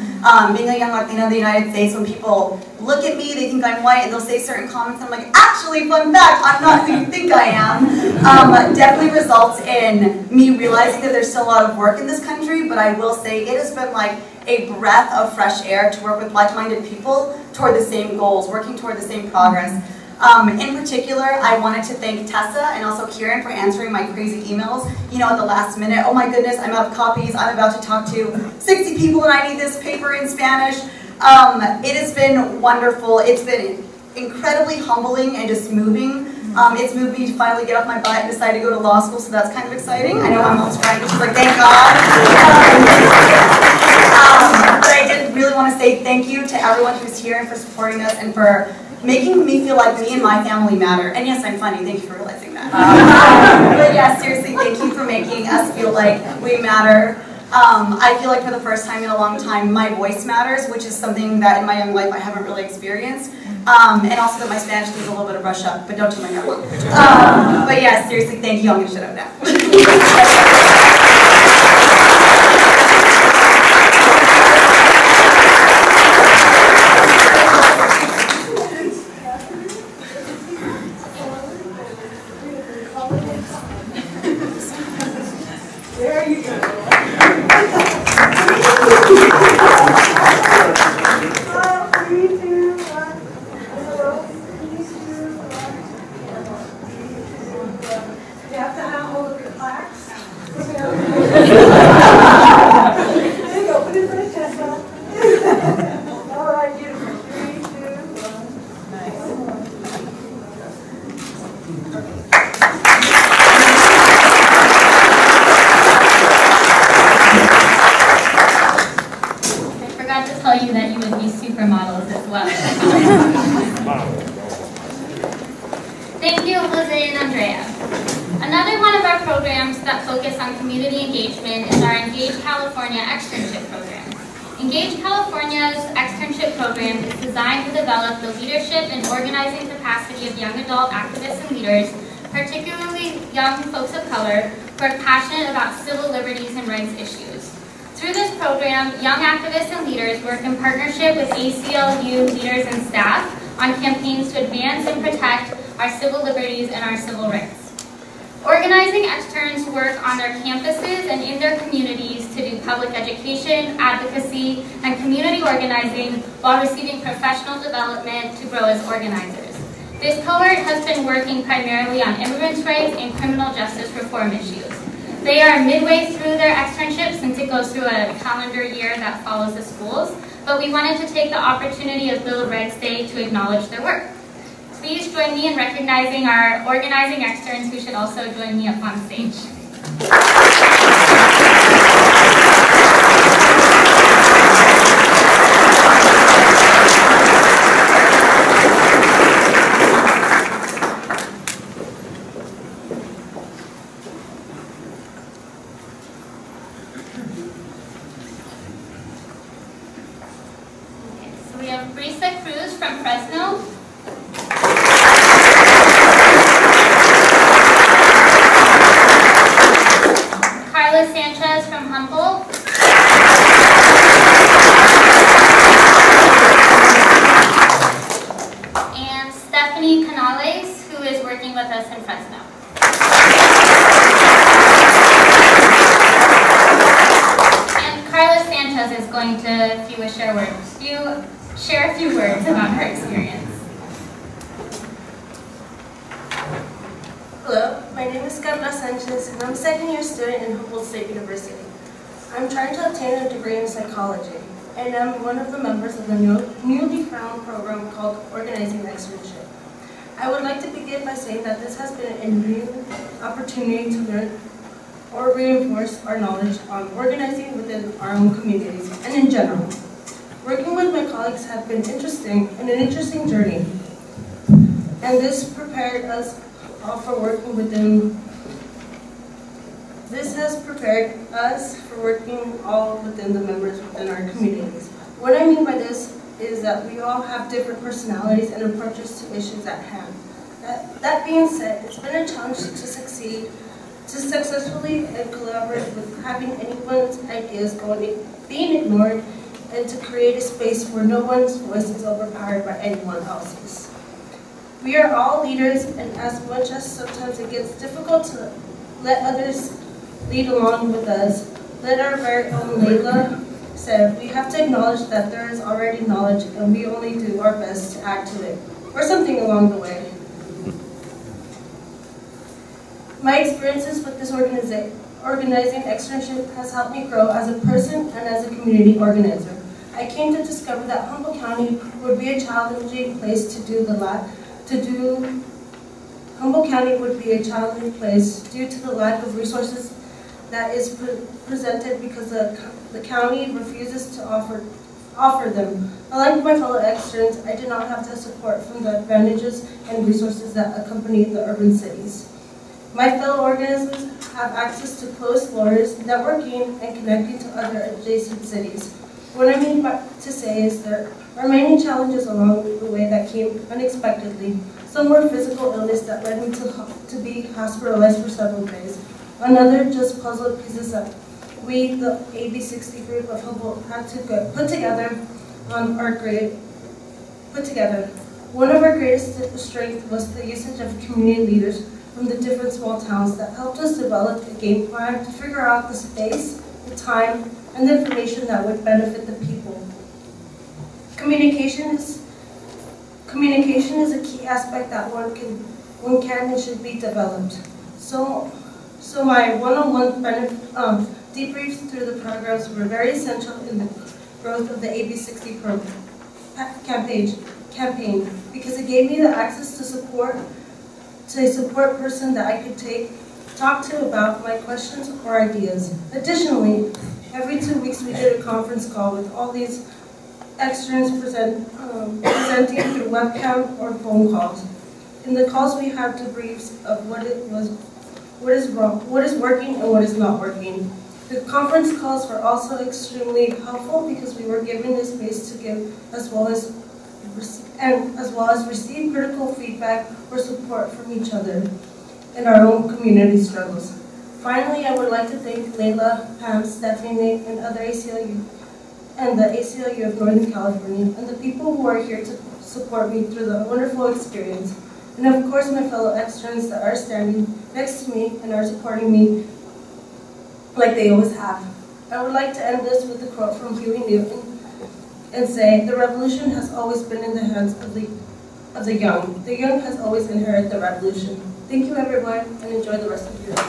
Being a young Latina in the United States, when people look at me, they think I'm white, and they'll say certain comments, and I'm like, actually, fun fact, I'm not who you think I am. Definitely results in me realizing that there's still a lot of work in this country, but I will say it has been like a breath of fresh air to work with like-minded people toward the same goals, working toward the same progress. In particular, I wanted to thank Tessa and also Kieran for answering my crazy emails, you know, at the last minute. Oh my goodness, I'm out of copies. I'm about to talk to 60 people and I need this paper in Spanish. It has been wonderful. It's been incredibly humbling and just moving. It's moved me to finally get off my butt and decide to go to law school, so that's kind of exciting. I know my mom's crying, but she's like, thank God. But I did really want to say thank you to everyone who's here and for supporting us and for making me feel like me and my family matter. And yes, I'm funny. Thank you for realizing that. But yeah, seriously, thank you for making us feel like we matter. I feel like for the first time in a long time, my voice matters, which is something that in my young life I haven't really experienced. And also that my Spanish needs a little bit of brush up, but don't tell my grandma. But yeah, seriously, thank you. I'm going to shut up now. There you go. You have to have all of your plaques. focus on community engagement is our Engage California externship program. Engage California's externship program is designed to develop the leadership and organizing capacity of young adult activists and leaders, particularly young folks of color, who are passionate about civil liberties and rights issues. Through this program, young activists and leaders work in partnership with ACLU leaders and staff on campaigns to advance and protect our civil liberties and our civil rights. Organizing externs work on their campuses and in their communities to do public education, advocacy, and community organizing while receiving professional development to grow as organizers. This cohort has been working primarily on immigrants' rights and criminal justice reform issues. They are midway through their externship since it goes through a calendar year that follows the schools, but we wanted to take the opportunity of Bill of Rights Day to acknowledge their work. Please join me in recognizing our organizing externs who should also join me up on stage. From Fresno. Karla Sanchez from Humboldt. And Stephanie Canales, who is working with us in Fresno. And Karla Sanchez is going to share a few words about her experience. Hello, my name is Karla Sanchez, and I'm a second-year student in Humboldt State University. I'm trying to obtain a degree in psychology, and I'm one of the members of the newly found program called Organizing Externship. I would like to begin by saying that this has been a new opportunity to learn or reinforce our knowledge on organizing within our own communities and in general. Working with my colleagues has been an interesting journey, and this prepared us all for working within. This has prepared us for working all within the members within our communities. What I mean by this is that we all have different personalities and approaches to issues at hand. That being said, it's been a challenge to successfully and collaborate with having anyone's ideas being ignored, and to create a space where no one's voice is overpowered by anyone else's. We are all leaders, and as much as sometimes it gets difficult to let others lead along with us, let our very own Lola said, we have to acknowledge that there is already knowledge and we only do our best to add to it, or something along the way. My experiences with this organizing externship has helped me grow as a person and as a community organizer. I came to discover that Humboldt County would be a challenging place Humboldt County would be a challenging place due to the lack of resources that is presented because the county refuses to offer them. Unlike my fellow externs, I did not have the support from the advantages and resources that accompany the urban cities. My fellow organizers have access to closed doors, networking, and connecting to other adjacent cities. What I mean to say is there are many challenges along the way that came unexpectedly. Some were physical illness that led me to be hospitalized for several days. Another just puzzle pieces that we, the AB60 group of Humboldt, had to put together. One of our greatest strengths was the usage of community leaders from the different small towns that helped us develop a game plan to figure out the space, the time, and the information that would benefit the people. Communication is a key aspect that one can and should be developed. So my one-on-one debriefs through the programs were very essential in the growth of the AB60 campaign because it gave me the access to a support person that I could talk to about my questions or ideas. Additionally, every 2 weeks we did a conference call with all these externs presenting through webcam or phone calls. In the calls we had debriefs of what is wrong, what is working and what is not working. The conference calls were also extremely helpful because we were given the space to give as well as receive critical feedback or support from each other in our own community struggles. Finally, I would like to thank Lola, Pam, Stephanie, and other ACLU and the ACLU of Northern California and the people who are here to support me through the wonderful experience. And of course, my fellow externs that are standing next to me and are supporting me like they always have. I would like to end this with a quote from Huey Newton and say, "The revolution has always been in the hands of the young. The young has always inherited the revolution." Thank you, everyone, and enjoy the rest of your day.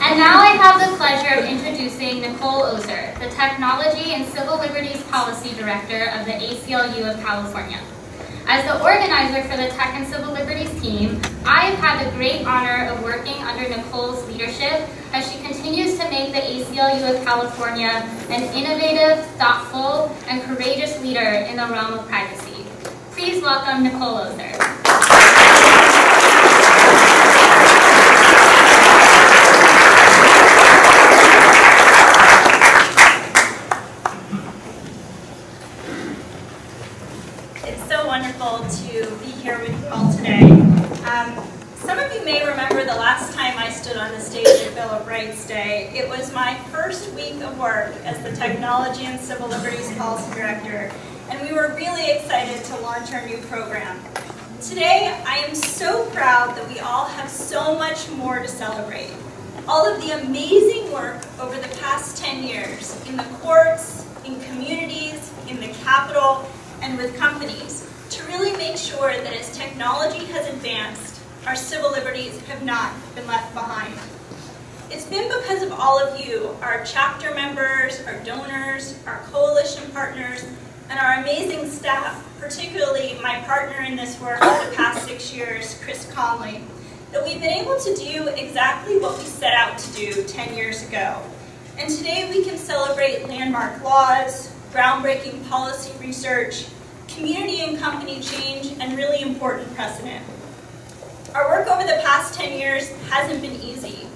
And now I have the pleasure of introducing Nicole Ozer, the Technology and Civil Liberties Policy Director of the ACLU of California. As the organizer for the Tech and Civil Liberties team, I have had the great honor of working under Nicole's leadership as she continues to make the ACLU of California an innovative, thoughtful, and courageous leader in the realm of privacy. Please welcome Nicole Ozer. Wonderful to be here with you all today. Some of you may remember the last time I stood on the stage at Bill of Rights Day. It was my first week of work as the Technology and Civil Liberties Policy Director, and we were really excited to launch our new program. Today, I am so proud that we all have so much more to celebrate. All of the amazing work over the past 10 years in the courts, in communities, in the Capitol, and with companies, to really make sure that as technology has advanced, our civil liberties have not been left behind. It's been because of all of you, our chapter members, our donors, our coalition partners, and our amazing staff, particularly my partner in this work for the past 6 years, Chris Conley, that we've been able to do exactly what we set out to do 10 years ago. And today we can celebrate landmark laws, groundbreaking policy research, community and company change, and really important precedent. Our work over the past 10 years hasn't been easy.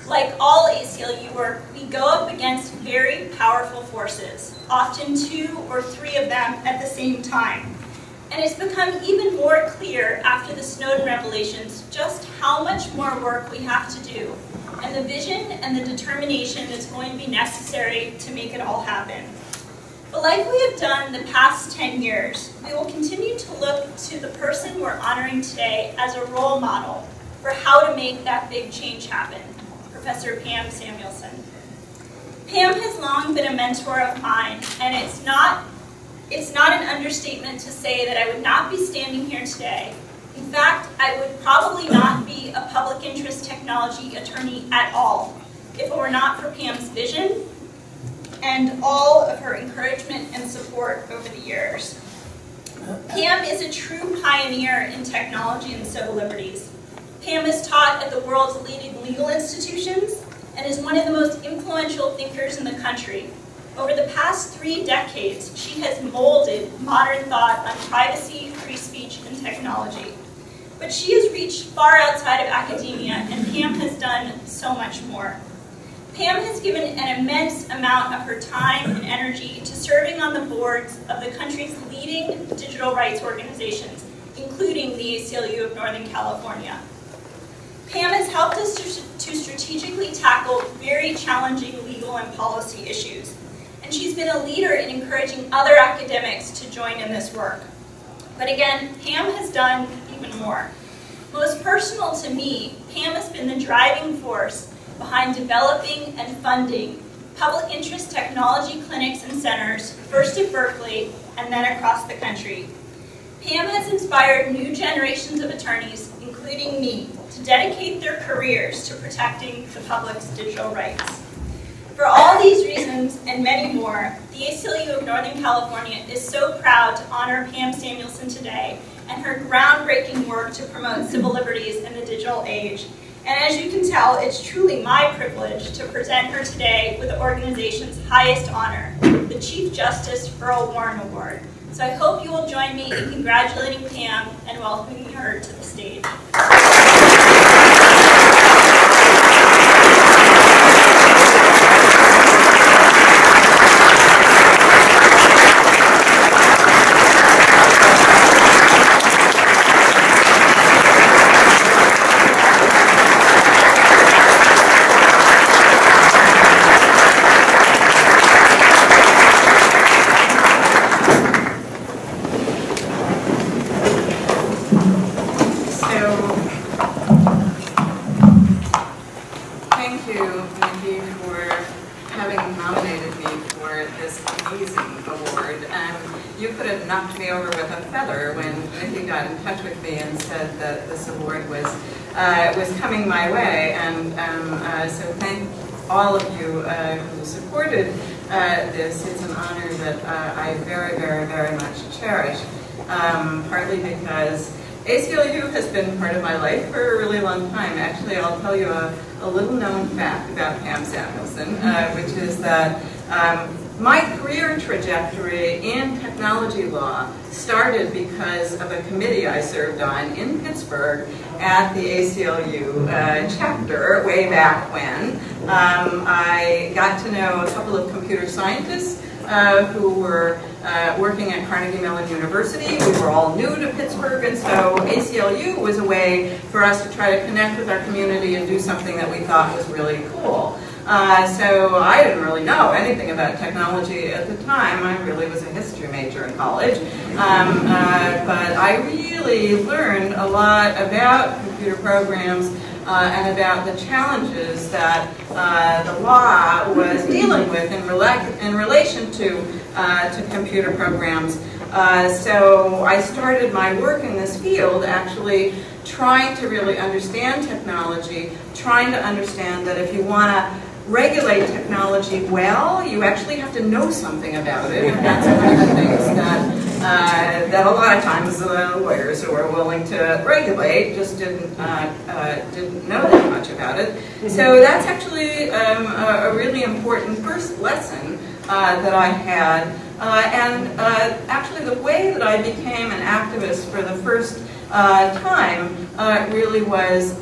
Like all ACLU work, we go up against very powerful forces, often 2 or 3 of them at the same time. And it's become even more clear after the Snowden revelations just how much more work we have to do, and the vision and the determination that's going to be necessary to make it all happen. But like we have done the past 10 years, we will continue to look to the person we're honoring today as a role model for how to make that big change happen, Professor Pam Samuelson. Pam has long been a mentor of mine, and it's not an understatement to say that I would not be standing here today. In fact, I would probably not be a public interest technology attorney at all if it were not for Pam's vision and all of her encouragement and support over the years. Pam is a true pioneer in technology and civil liberties. Pam is taught at the world's leading legal institutions and is one of the most influential thinkers in the country. Over the past 3 decades, she has molded modern thought on privacy, free speech, and technology. But she has reached far outside of academia, and Pam has done so much more. Pam has given an immense amount of her time and energy to serving on the boards of the country's leading digital rights organizations, including the ACLU of Northern California. Pam has helped us to strategically tackle very challenging legal and policy issues, and she's been a leader in encouraging other academics to join in this work. But again, Pam has done even more. Most personal to me, Pam has been the driving force behind developing and funding public interest technology clinics and centers, first at Berkeley and then across the country. Pam has inspired new generations of attorneys, including me, to dedicate their careers to protecting the public's digital rights. For all these reasons and many many more, the ACLU of Northern California is so proud to honor Pam Samuelson today and her groundbreaking work to promote civil liberties in the digital age. And as you can tell, it's truly my privilege to present her today with the organization's highest honor, the Chief Justice Earl Warren Award. So I hope you will join me in congratulating Pam and welcoming her to the stage. Was coming my way, and so thank all of you who supported this. It's an honor that I very, very, very much cherish, partly because ACLU has been part of my life for a really long time. Actually, I'll tell you a little known fact about Pam Samuelson, which is that my career trajectory in technology law started because of a committee I served on in Pittsburgh at the ACLU chapter way back when. I got to know a couple of computer scientists who were working at Carnegie Mellon University. We were all new to Pittsburgh, and so ACLU was a way for us to try to connect with our community and do something that we thought was really cool. So I didn't really know anything about technology at the time. I really was a history major in college. But I really learned a lot about computer programs and about the challenges that the law was dealing with in relation to computer programs. So I started my work in this field actually trying to really understand technology, trying to understand that if you want to regulate technology well, you actually have to know something about it, and that's one of the things that a lot of times lawyers who are willing to regulate just didn't know that much about it. So that's actually a really important first lesson that I had, and actually the way that I became an activist for the first time really was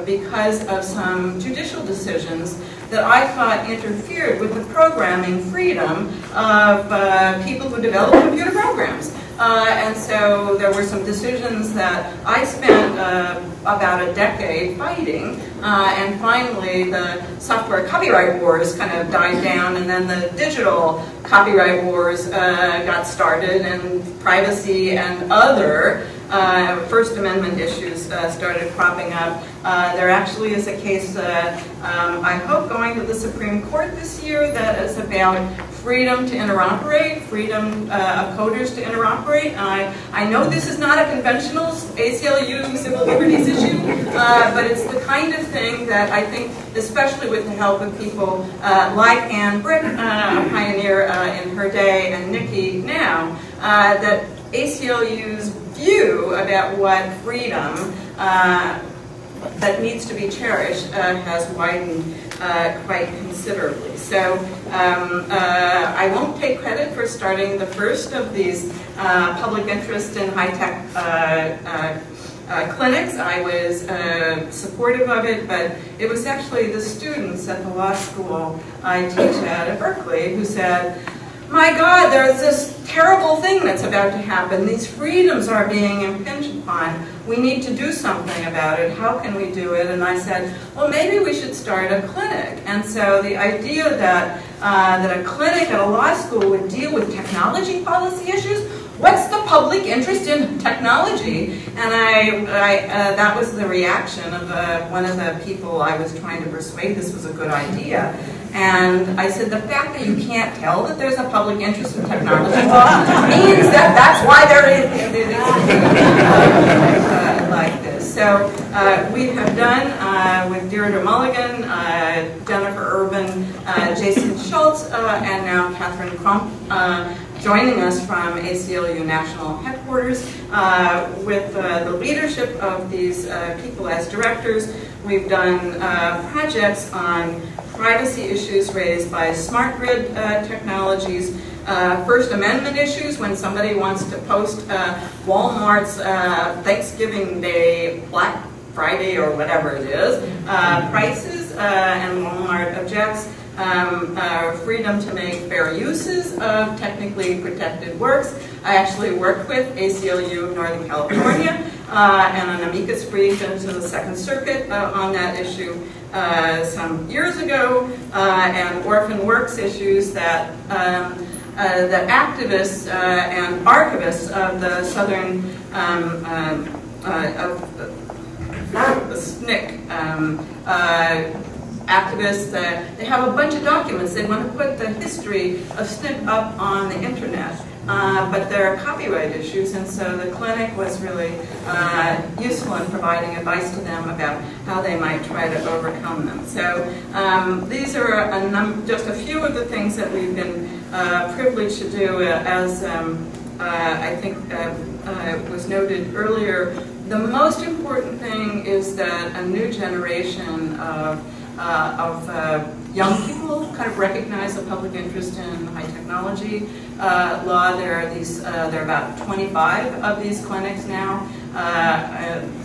because of some judicial decisions that I thought interfered with the programming freedom of people who develop computer programs. And so there were some decisions that I spent about a decade fighting, and finally the software copyright wars kind of died down, and then the digital copyright wars got started, and privacy and other First Amendment issues started cropping up. There actually is a case, I hope, going to the Supreme Court this year that is about freedom to interoperate, freedom of coders to interoperate. I know this is not a conventional ACLU civil liberties issue, but it's the kind of thing that I think, especially with the help of people like Anne Brick, a pioneer in her day, and Nikki now, that ACLU's view about what freedom that needs to be cherished has widened quite considerably. So I won't take credit for starting the first of these public interest in high-tech clinics. I was supportive of it, but it was actually the students at the law school I teach at Berkeley who said, my God, there's this terrible thing that's about to happen. These freedoms are being impinged upon. We need to do something about it. How can we do it? And I said, well, maybe we should start a clinic. And so the idea that, that a clinic at a law school would deal with technology policy issues, what's the public interest in technology? And that was the reaction of one of the people I was trying to persuade this was a good idea. And I said, the fact that you can't tell that there's a public interest in technology law means that that's why there is like this. So we have done with Deirdre Mulligan, Jennifer Urban, Jason Schultz, and now Catherine Crump joining us from ACLU National Headquarters. With the leadership of these people as directors, we've done projects on privacy issues raised by smart grid technologies, First Amendment issues when somebody wants to post Walmart's Thanksgiving Day, Black Friday, or whatever it is, prices, and Walmart objects. Freedom to make fair uses of technically protected works. I actually worked with ACLU of Northern California and an amicus brief into the Second Circuit on that issue some years ago, and orphan works issues that the activists and archivists of the Southern the SNCC activists, they have a bunch of documents. They want to put the history of SNCC up on the internet, but there are copyright issues, and so the clinic was really useful in providing advice to them about how they might try to overcome them. So these are just a few of the things that we've been privileged to do. As I think was noted earlier, the most important thing is that a new generation of young people kind of recognize the public interest in high technology law. There are about 25 of these clinics now,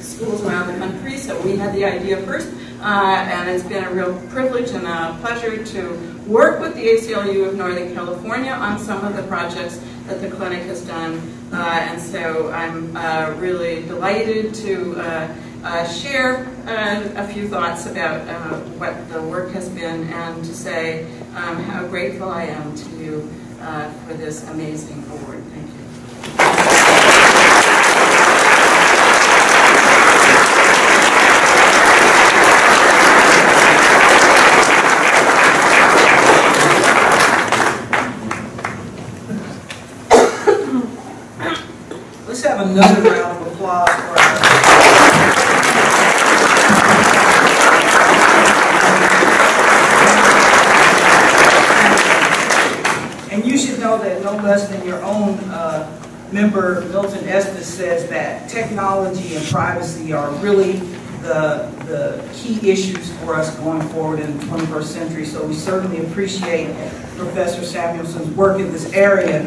schools around the country. So we had the idea first, and it's been a real privilege and a pleasure to work with the ACLU of Northern California on some of the projects that the clinic has done. And so I'm really delighted to share a few thoughts about what the work has been, and to say how grateful I am to you for this amazing award. Thank you. Let's have another round of applause for our And you should know that no less than your own member, Milton Estes, says that technology and privacy are really the key issues for us going forward in the 21st century. So we certainly appreciate Professor Samuelson's work in this area.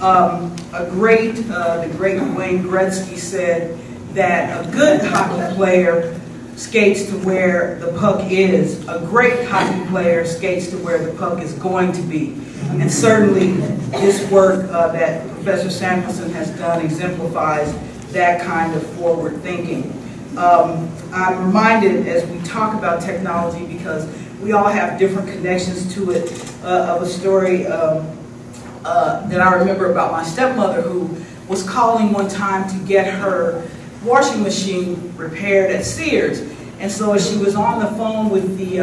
The great Wayne Gretzky said that a good hockey player skates to where the puck is. A great hockey player skates to where the puck is going to be. And certainly this work that Professor Samuelson has done exemplifies that kind of forward thinking. I'm reminded as we talk about technology, because we all have different connections to it, of a story that I remember about my stepmother, who was calling one time to get her washing machine repaired at Sears. And so as she was on the phone with the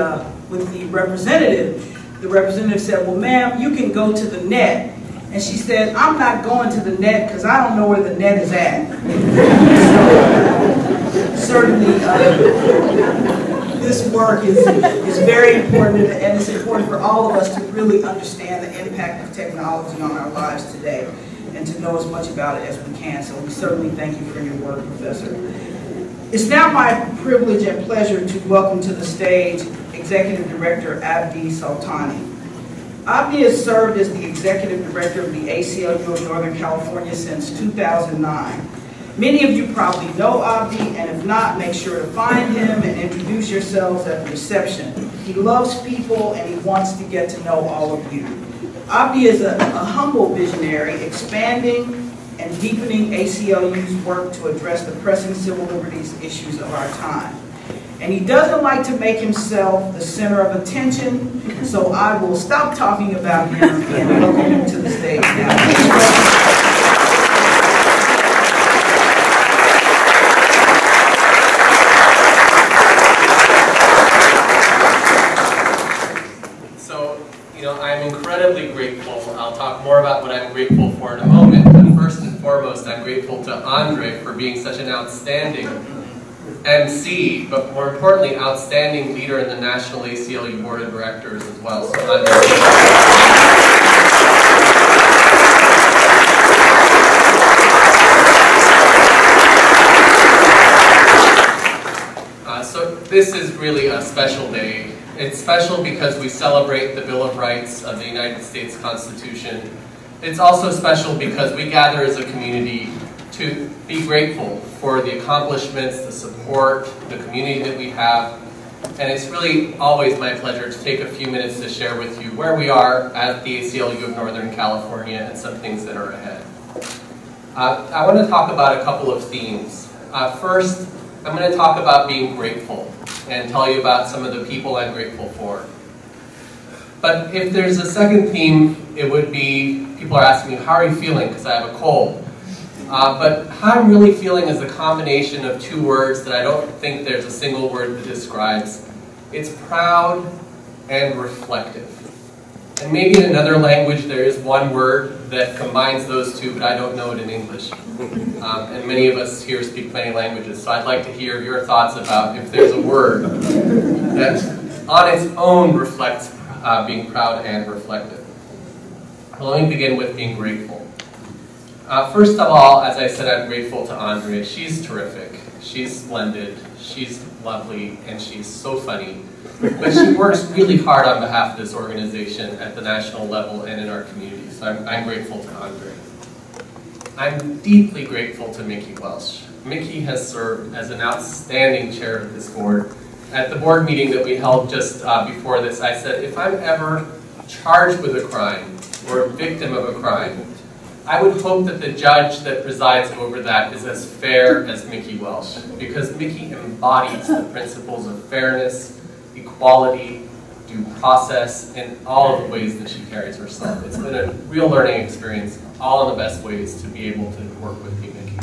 representative said, "Well, ma'am, you can go to the net." And she said, "I'm not going to the net because I don't know where the net is at." So, certainly, this work is very important, and it's important for all of us to really understand the impact of technology on our lives today, and to know as much about it as we can. So we certainly thank you for your work, Professor. It's now my privilege and pleasure to welcome to the stage Executive Director Abdi Soltani. Abdi has served as the Executive Director of the ACLU of Northern California since 2009. Many of you probably know Abdi, and if not, make sure to find him and introduce yourselves at the reception. He loves people and he wants to get to know all of you. Abdi is a humble visionary, expanding and deepening ACLU's work to address the pressing civil liberties issues of our time. And he doesn't like to make himself the center of attention, so I will stop talking about him and welcome him to the stage now. I'm incredibly grateful. I'll talk more about what I'm grateful for in a moment, but first and foremost, I'm grateful to Aundré for being such an outstanding MC, but more importantly, outstanding leader in the National ACLU Board of Directors as well. So so this is really a special day. It's special because we celebrate the Bill of Rights of the United States Constitution. It's also special because we gather as a community to be grateful for the accomplishments, the support, the community that we have. And it's really always my pleasure to take a few minutes to share with you where we are at the ACLU of Northern California and some things that are ahead. I want to talk about a couple of themes. First, I'm going to talk about being grateful and tell you about some of the people I'm grateful for. But if there's a second theme, it would be, people are asking me, how are you feeling? Because I have a cold. But how I'm really feeling is a combination of two words that I don't think there's a single word that describes. It's proud and reflective. And maybe in another language there is one word that combines those two, but I don't know it in English. And many of us here speak many languages, so I'd like to hear your thoughts about if there's a word that on its own reflects being proud and reflective. Well, let me begin with being grateful. First of all, as I said, I'm grateful to Andrea. She's terrific, she's splendid, she's lovely, and she's so funny. But she works really hard on behalf of this organization at the national level and in our community, so I'm grateful to Andrea. I'm deeply grateful to Mickey Welsh. Mickey has served as an outstanding chair of this board. At the board meeting that we held just before this, I said, if I'm ever charged with a crime or a victim of a crime, I would hope that the judge that presides over that is as fair as Mickey Welsh, because Mickey embodies the principles of fairness, equality, due process, and all of the ways that she carries herself. It's been a real learning experience, all in the best ways to be able to work with you, Mickey.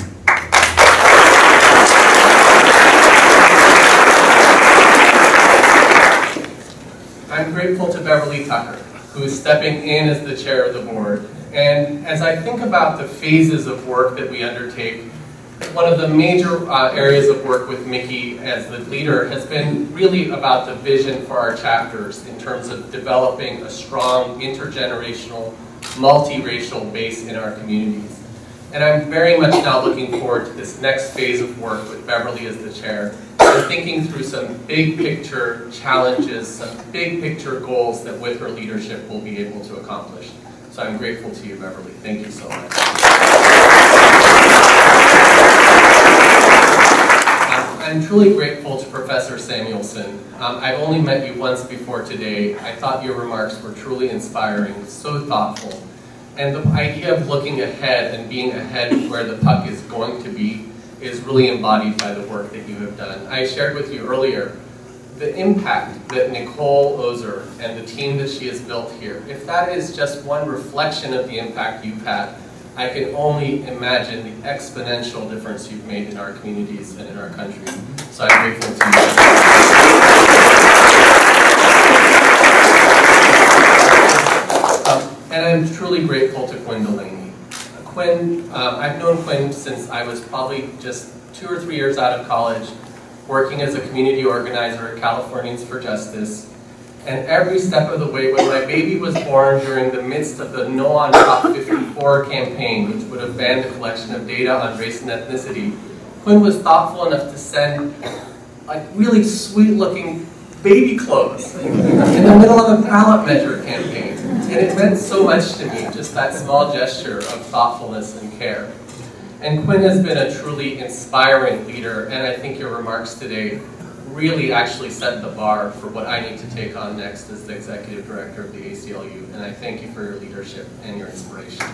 I'm grateful to Beverly Tucker, who is stepping in as the chair of the board. And as I think about the phases of work that we undertake, one of the major areas of work with Mickey as the leader has been really about the vision for our chapters in terms of developing a strong intergenerational, multiracial base in our communities. And I'm very much now looking forward to this next phase of work with Beverly as the chair, and thinking through some big picture challenges, some big picture goals that with her leadership we'll be able to accomplish. So I'm grateful to you, Beverly. Thank you so much. I'm truly grateful to Professor Samuelson. I've only met you once before today. I thought your remarks were truly inspiring, so thoughtful. And the idea of looking ahead and being ahead of where the puck is going to be is really embodied by the work that you have done. I shared with you earlier the impact that Nicole, Ozer, and the team that she has built here. If that is just one reflection of the impact you've had, I can only imagine the exponential difference you've made in our communities and in our country. So I'm grateful to you. And I'm truly grateful to Quinn Delaney. Quinn, I've known Quinn since I was probably just 2 or 3 years out of college, working as a community organizer at Californians for Justice. And every step of the way, when my baby was born during the midst of the No on Prop 54 campaign, which would have banned the collection of data on race and ethnicity, Quinn was thoughtful enough to send like really sweet-looking baby clothes in the middle of a ballot measure campaign. And it meant so much to me, just that small gesture of thoughtfulness and care. And Quinn has been a truly inspiring leader, and I think your remarks today really actually set the bar for what I need to take on next as the Executive Director of the ACLU, and I thank you for your leadership and your inspiration.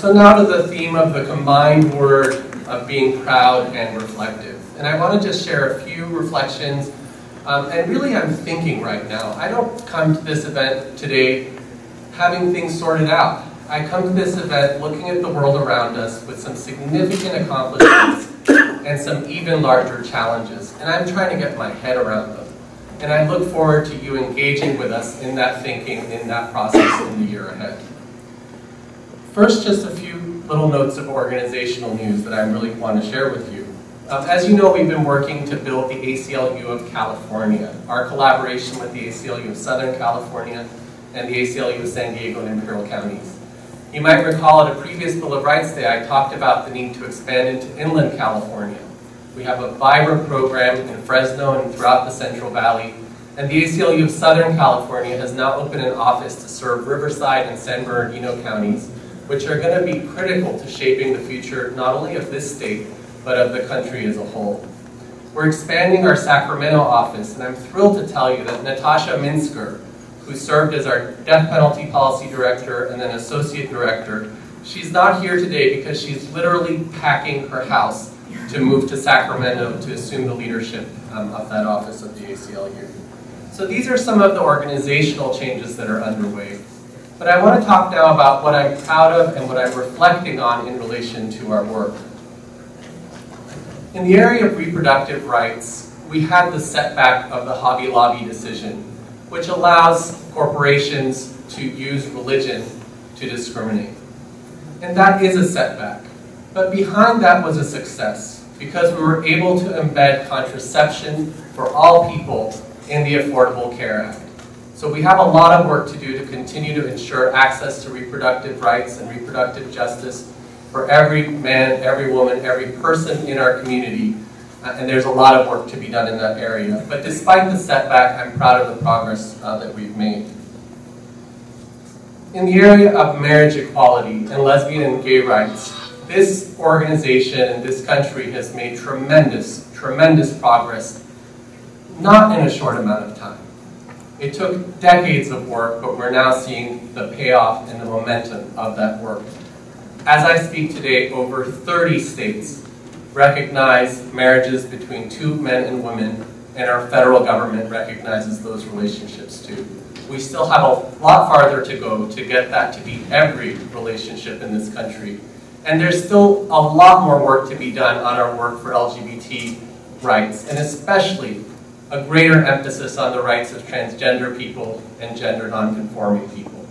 So now to the theme of the combined word of being proud and reflective. And I want to just share a few reflections, and really I'm thinking right now. I don't come to this event today having things sorted out. I come to this event looking at the world around us with some significant accomplishments and some even larger challenges. And I'm trying to get my head around them. And I look forward to you engaging with us in that thinking, in that process in the year ahead. First, just a few little notes of organizational news that I really want to share with you. As you know, we've been working to build the ACLU of California, our collaboration with the ACLU of Southern California and the ACLU of San Diego and Imperial counties. You might recall at a previous Bill of Rights Day, I talked about the need to expand into inland California. We have a vibrant program in Fresno and throughout the Central Valley, and the ACLU of Southern California has now opened an office to serve Riverside and San Bernardino counties, which are going to be critical to shaping the future not only of this state, but of the country as a whole. We're expanding our Sacramento office, and I'm thrilled to tell you that Natasha Minsker, who served as our death penalty policy director and then associate director, she's not here today because she's literally packing her house to move to Sacramento to assume the leadership of that office of the ACLU. So these are some of the organizational changes that are underway. But I want to talk now about what I'm proud of and what I'm reflecting on in relation to our work. In the area of reproductive rights, we had the setback of the Hobby Lobby decision, which allows corporations to use religion to discriminate. And that is a setback. But behind that was a success, because we were able to embed contraception for all people in the Affordable Care Act. So we have a lot of work to do to continue to ensure access to reproductive rights and reproductive justice for every man, every woman, every person in our community. And there's a lot of work to be done in that area. But despite the setback, I'm proud of the progress that we've made. In the area of marriage equality and lesbian and gay rights, this organization and this country has made tremendous, tremendous progress, not in a short amount of time. It took decades of work, but we're now seeing the payoff and the momentum of that work. As I speak today, over 30 states recognize marriages between two men and women, and our federal government recognizes those relationships too. We still have a lot farther to go to get that to be every relationship in this country. And there's still a lot more work to be done on our work for LGBT rights, and especially a greater emphasis on the rights of transgender people and gender nonconforming people.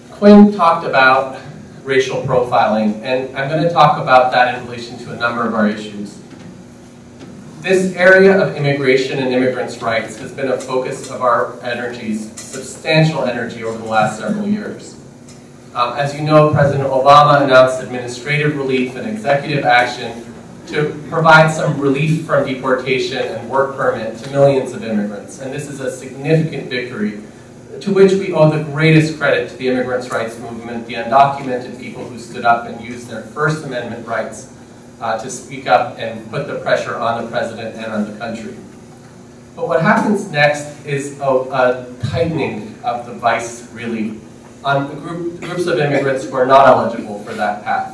Quinn talked about racial profiling, and I'm going to talk about that in relation to a number of our issues. This area of immigration and immigrants' rights has been a focus of our energies, substantial energy over the last several years. As you know, President Obama announced administrative relief and executive action to provide some relief from deportation and work permit to millions of immigrants. And this is a significant victory to which we owe the greatest credit to the immigrants' rights movement, the undocumented people who stood up and used their First Amendment rights to speak up and put the pressure on the president and on the country. But what happens next is a tightening of the vice, really, on groups of immigrants who are not eligible for that path.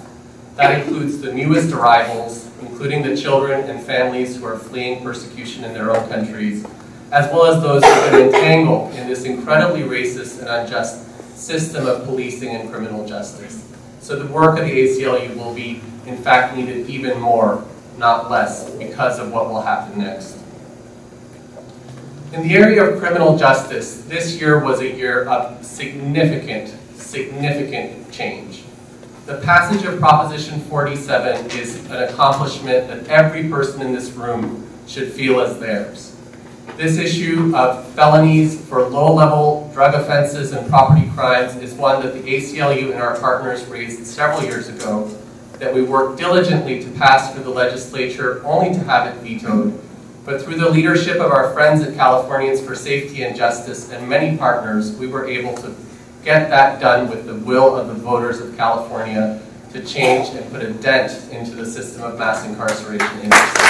That includes the newest arrivals, including the children and families who are fleeing persecution in their own countries, as well as those who have been entangled in this incredibly racist and unjust system of policing and criminal justice. So the work of the ACLU will be, in fact, needed even more, not less, because of what will happen next. In the area of criminal justice, this year was a year of significant, significant change. The passage of Proposition 47 is an accomplishment that every person in this room should feel as theirs. This issue of felonies for low-level drug offenses and property crimes is one that the ACLU and our partners raised several years ago, that we worked diligently to pass through the legislature only to have it vetoed. But through the leadership of our friends at Californians for Safety and Justice and many partners, we were able to get that done with the will of the voters of California to change and put a dent into the system of mass incarceration in this state.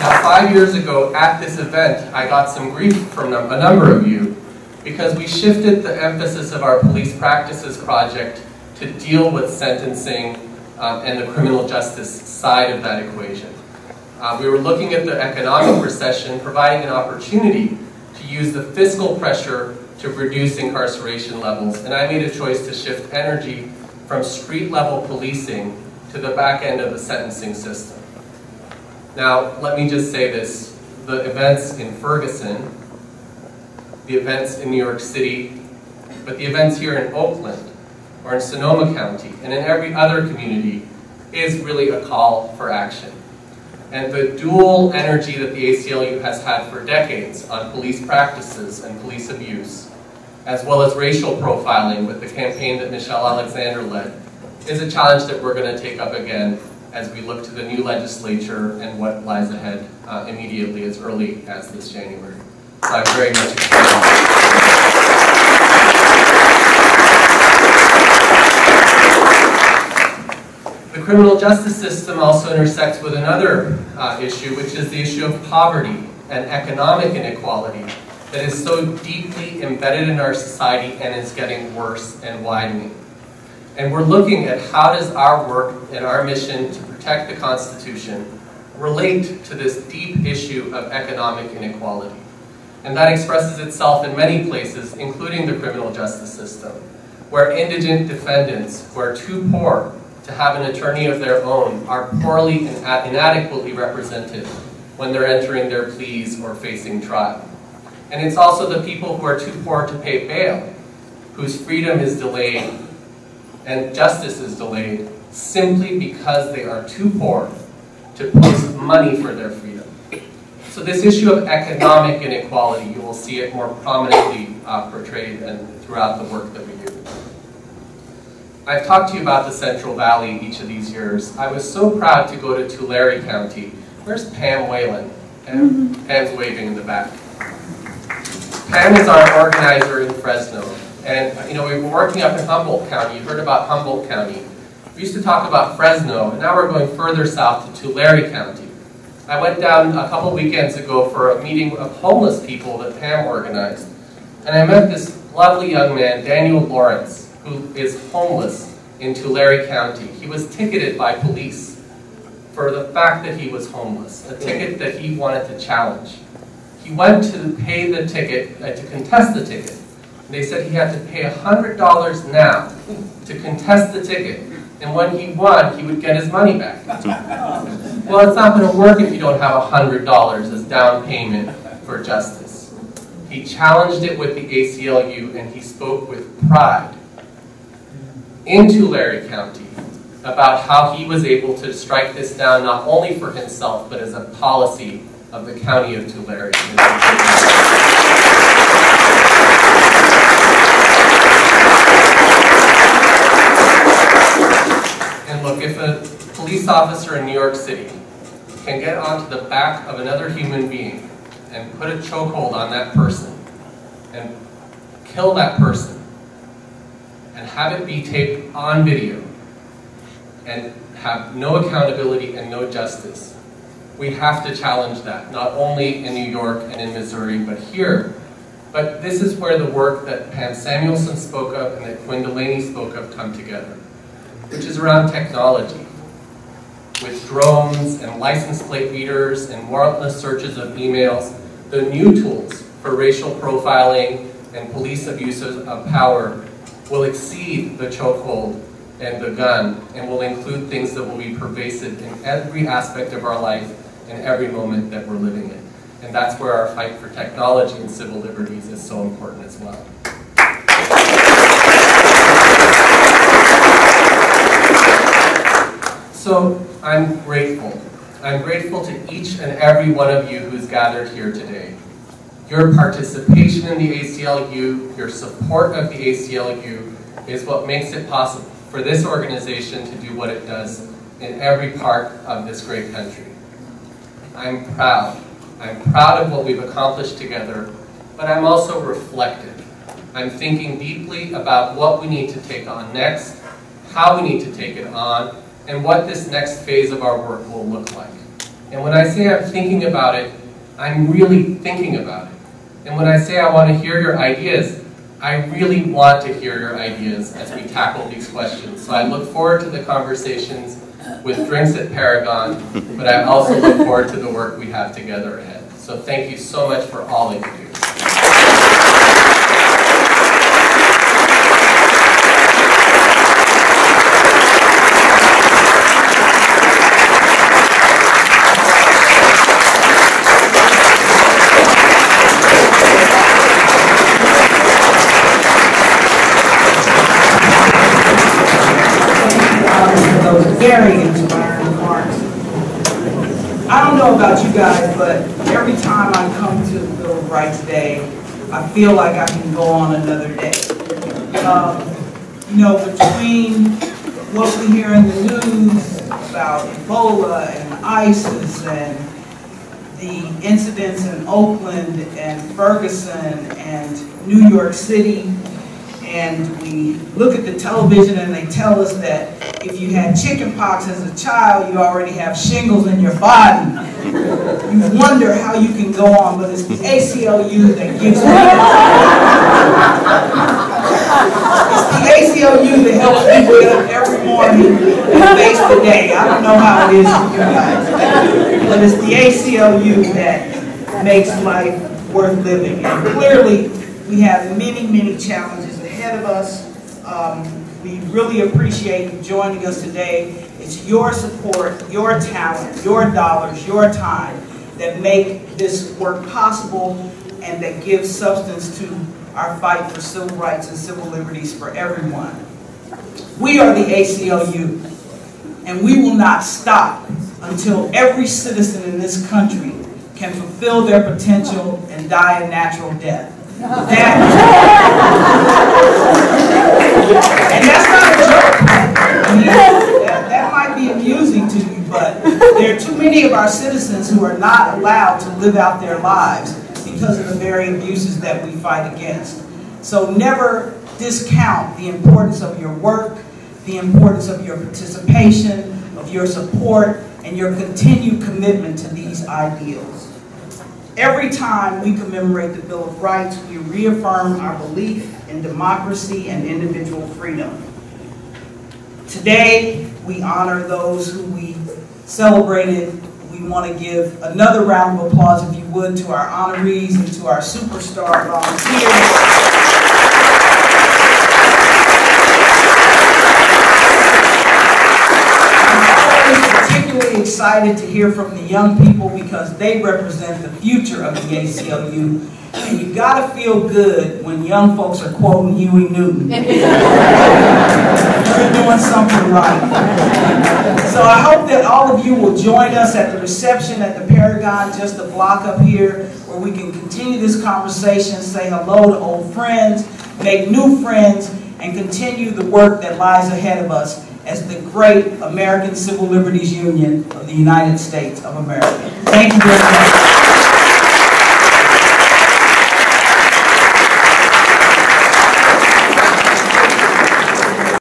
Now, 5 years ago at this event, I got some grief from a number of you because we shifted the emphasis of our police practices project to deal with sentencing and the criminal justice side of that equation. We were looking at the economic recession, providing an opportunity to use the fiscal pressure to reduce incarceration levels, and I made a choice to shift energy from street-level policing to the back end of the sentencing system. Now, let me just say this. the events in Ferguson, the events in New York City, but the events here in Oakland, or in Sonoma County, and in every other community, is really a call for action. And the dual energy that the ACLU has had for decades on police practices and police abuse, as well as racial profiling with the campaign that Michelle Alexander led, is a challenge that we're going to take up again as we look to the new legislature and what lies ahead immediately as early as this January. So I'm very much excited. The criminal justice system also intersects with another issue, which is the issue of poverty and economic inequality that is so deeply embedded in our society and is getting worse and widening. And we're looking at how does our work and our mission to protect the Constitution relate to this deep issue of economic inequality. And that expresses itself in many places, including the criminal justice system, where indigent defendants who are too poor to have an attorney of their own are poorly and inadequately represented when they're entering their pleas or facing trial. And it's also the people who are too poor to pay bail, whose freedom is delayed and justice is delayed simply because they are too poor to post money for their freedom. So this issue of economic inequality, you will see it more prominently portrayed and throughout the work that we do. I've talked to you about the Central Valley each of these years. I was so proud to go to Tulare County. Where's Pam Whalen? Pam's waving in the back. Pam is our organizer in Fresno. And we've been working up in Humboldt County. You heard about Humboldt County. We used to talk about Fresno, and now we're going further south to Tulare County. I went down a couple weekends ago for a meeting of homeless people that Pam organized. And I met this lovely young man, Daniel Lawrence, who is homeless in Tulare County. He was ticketed by police for the fact that he was homeless, a ticket that he wanted to challenge. He went to pay the ticket, to contest the ticket. They said he had to pay $100 now to contest the ticket, and when he won, he would get his money back. Well, it's not going to work if you don't have $100 as down payment for justice. He challenged it with the ACLU, and he spoke with pride in Tulare County about how he was able to strike this down not only for himself, but as a policy of the county of Tulare. And look, if a police officer in New York City can get onto the back of another human being and put a chokehold on that person and kill that person and have it be taped on video and have no accountability and no justice, we have to challenge that, not only in New York and in Missouri, but here. But this is where the work that Pam Samuelson spoke of and that Quinn Delaney spoke of come together, which is around technology, with drones and license plate readers and warrantless searches of emails, the new tools for racial profiling and police abuses of power will exceed the chokehold and the gun, and will include things that will be pervasive in every aspect of our life and every moment that we're living in. And that's where our fight for technology and civil liberties is so important as well. So I'm grateful. I'm grateful to each and every one of you who's gathered here today. Your participation in the ACLU, your support of the ACLU is what makes it possible for this organization to do what it does in every part of this great country. I'm proud. I'm proud of what we've accomplished together, but I'm also reflective. I'm thinking deeply about what we need to take on next, how we need to take it on, and what this next phase of our work will look like. And when I say I'm thinking about it, I'm really thinking about it. And when I say I want to hear your ideas, I really want to hear your ideas as we tackle these questions. So I look forward to the conversations with drinks at Paragon, but I also look forward to the work we have together ahead. So thank you so much for all that you do. very inspiring remarks. I don't know about you guys, but every time I come to the Bill of Rights Day, I feel like I can go on another day. You know, between what we hear in the news about Ebola and ISIS and the incidents in Oakland and Ferguson and New York City, and we look at the television and they tell us that if you had chicken pox as a child, you already have shingles in your body. You wonder how you can go on, but it's the ACLU that gives me it's the ACLU that helps people get up every morning and face the day. I don't know how it is for you guys, but it's the ACLU that makes life worth living. And clearly, we have many, many challenges ahead of us. We really appreciate you joining us today. It's your support, your talent, your dollars, your time that make this work possible and that give substance to our fight for civil rights and civil liberties for everyone. We are the ACLU, and we will not stop until every citizen in this country can fulfill their potential and die a natural death. And that's not a joke. I mean, that might be amusing to you, but there are too many of our citizens who are not allowed to live out their lives because of the very abuses that we fight against. So never discount the importance of your work, the importance of your participation, of your support, and your continued commitment to these ideals. Every time we commemorate the Bill of Rights, we reaffirm our belief in democracy and individual freedom. Today, we honor those who we celebrated. We want to give another round of applause, if you would, to our honorees and to our superstar volunteers. Particularly excited to hear from the young people because they represent the future of the ACLU. And you gotta feel good when young folks are quoting Huey Newton. You're doing something right. So I hope that all of you will join us at the reception at the Paragon, just a block up here, where we can continue this conversation, say hello to old friends, make new friends, and continue the work that lies ahead of us as the great American Civil Liberties Union of the United States of America. Thank you very much.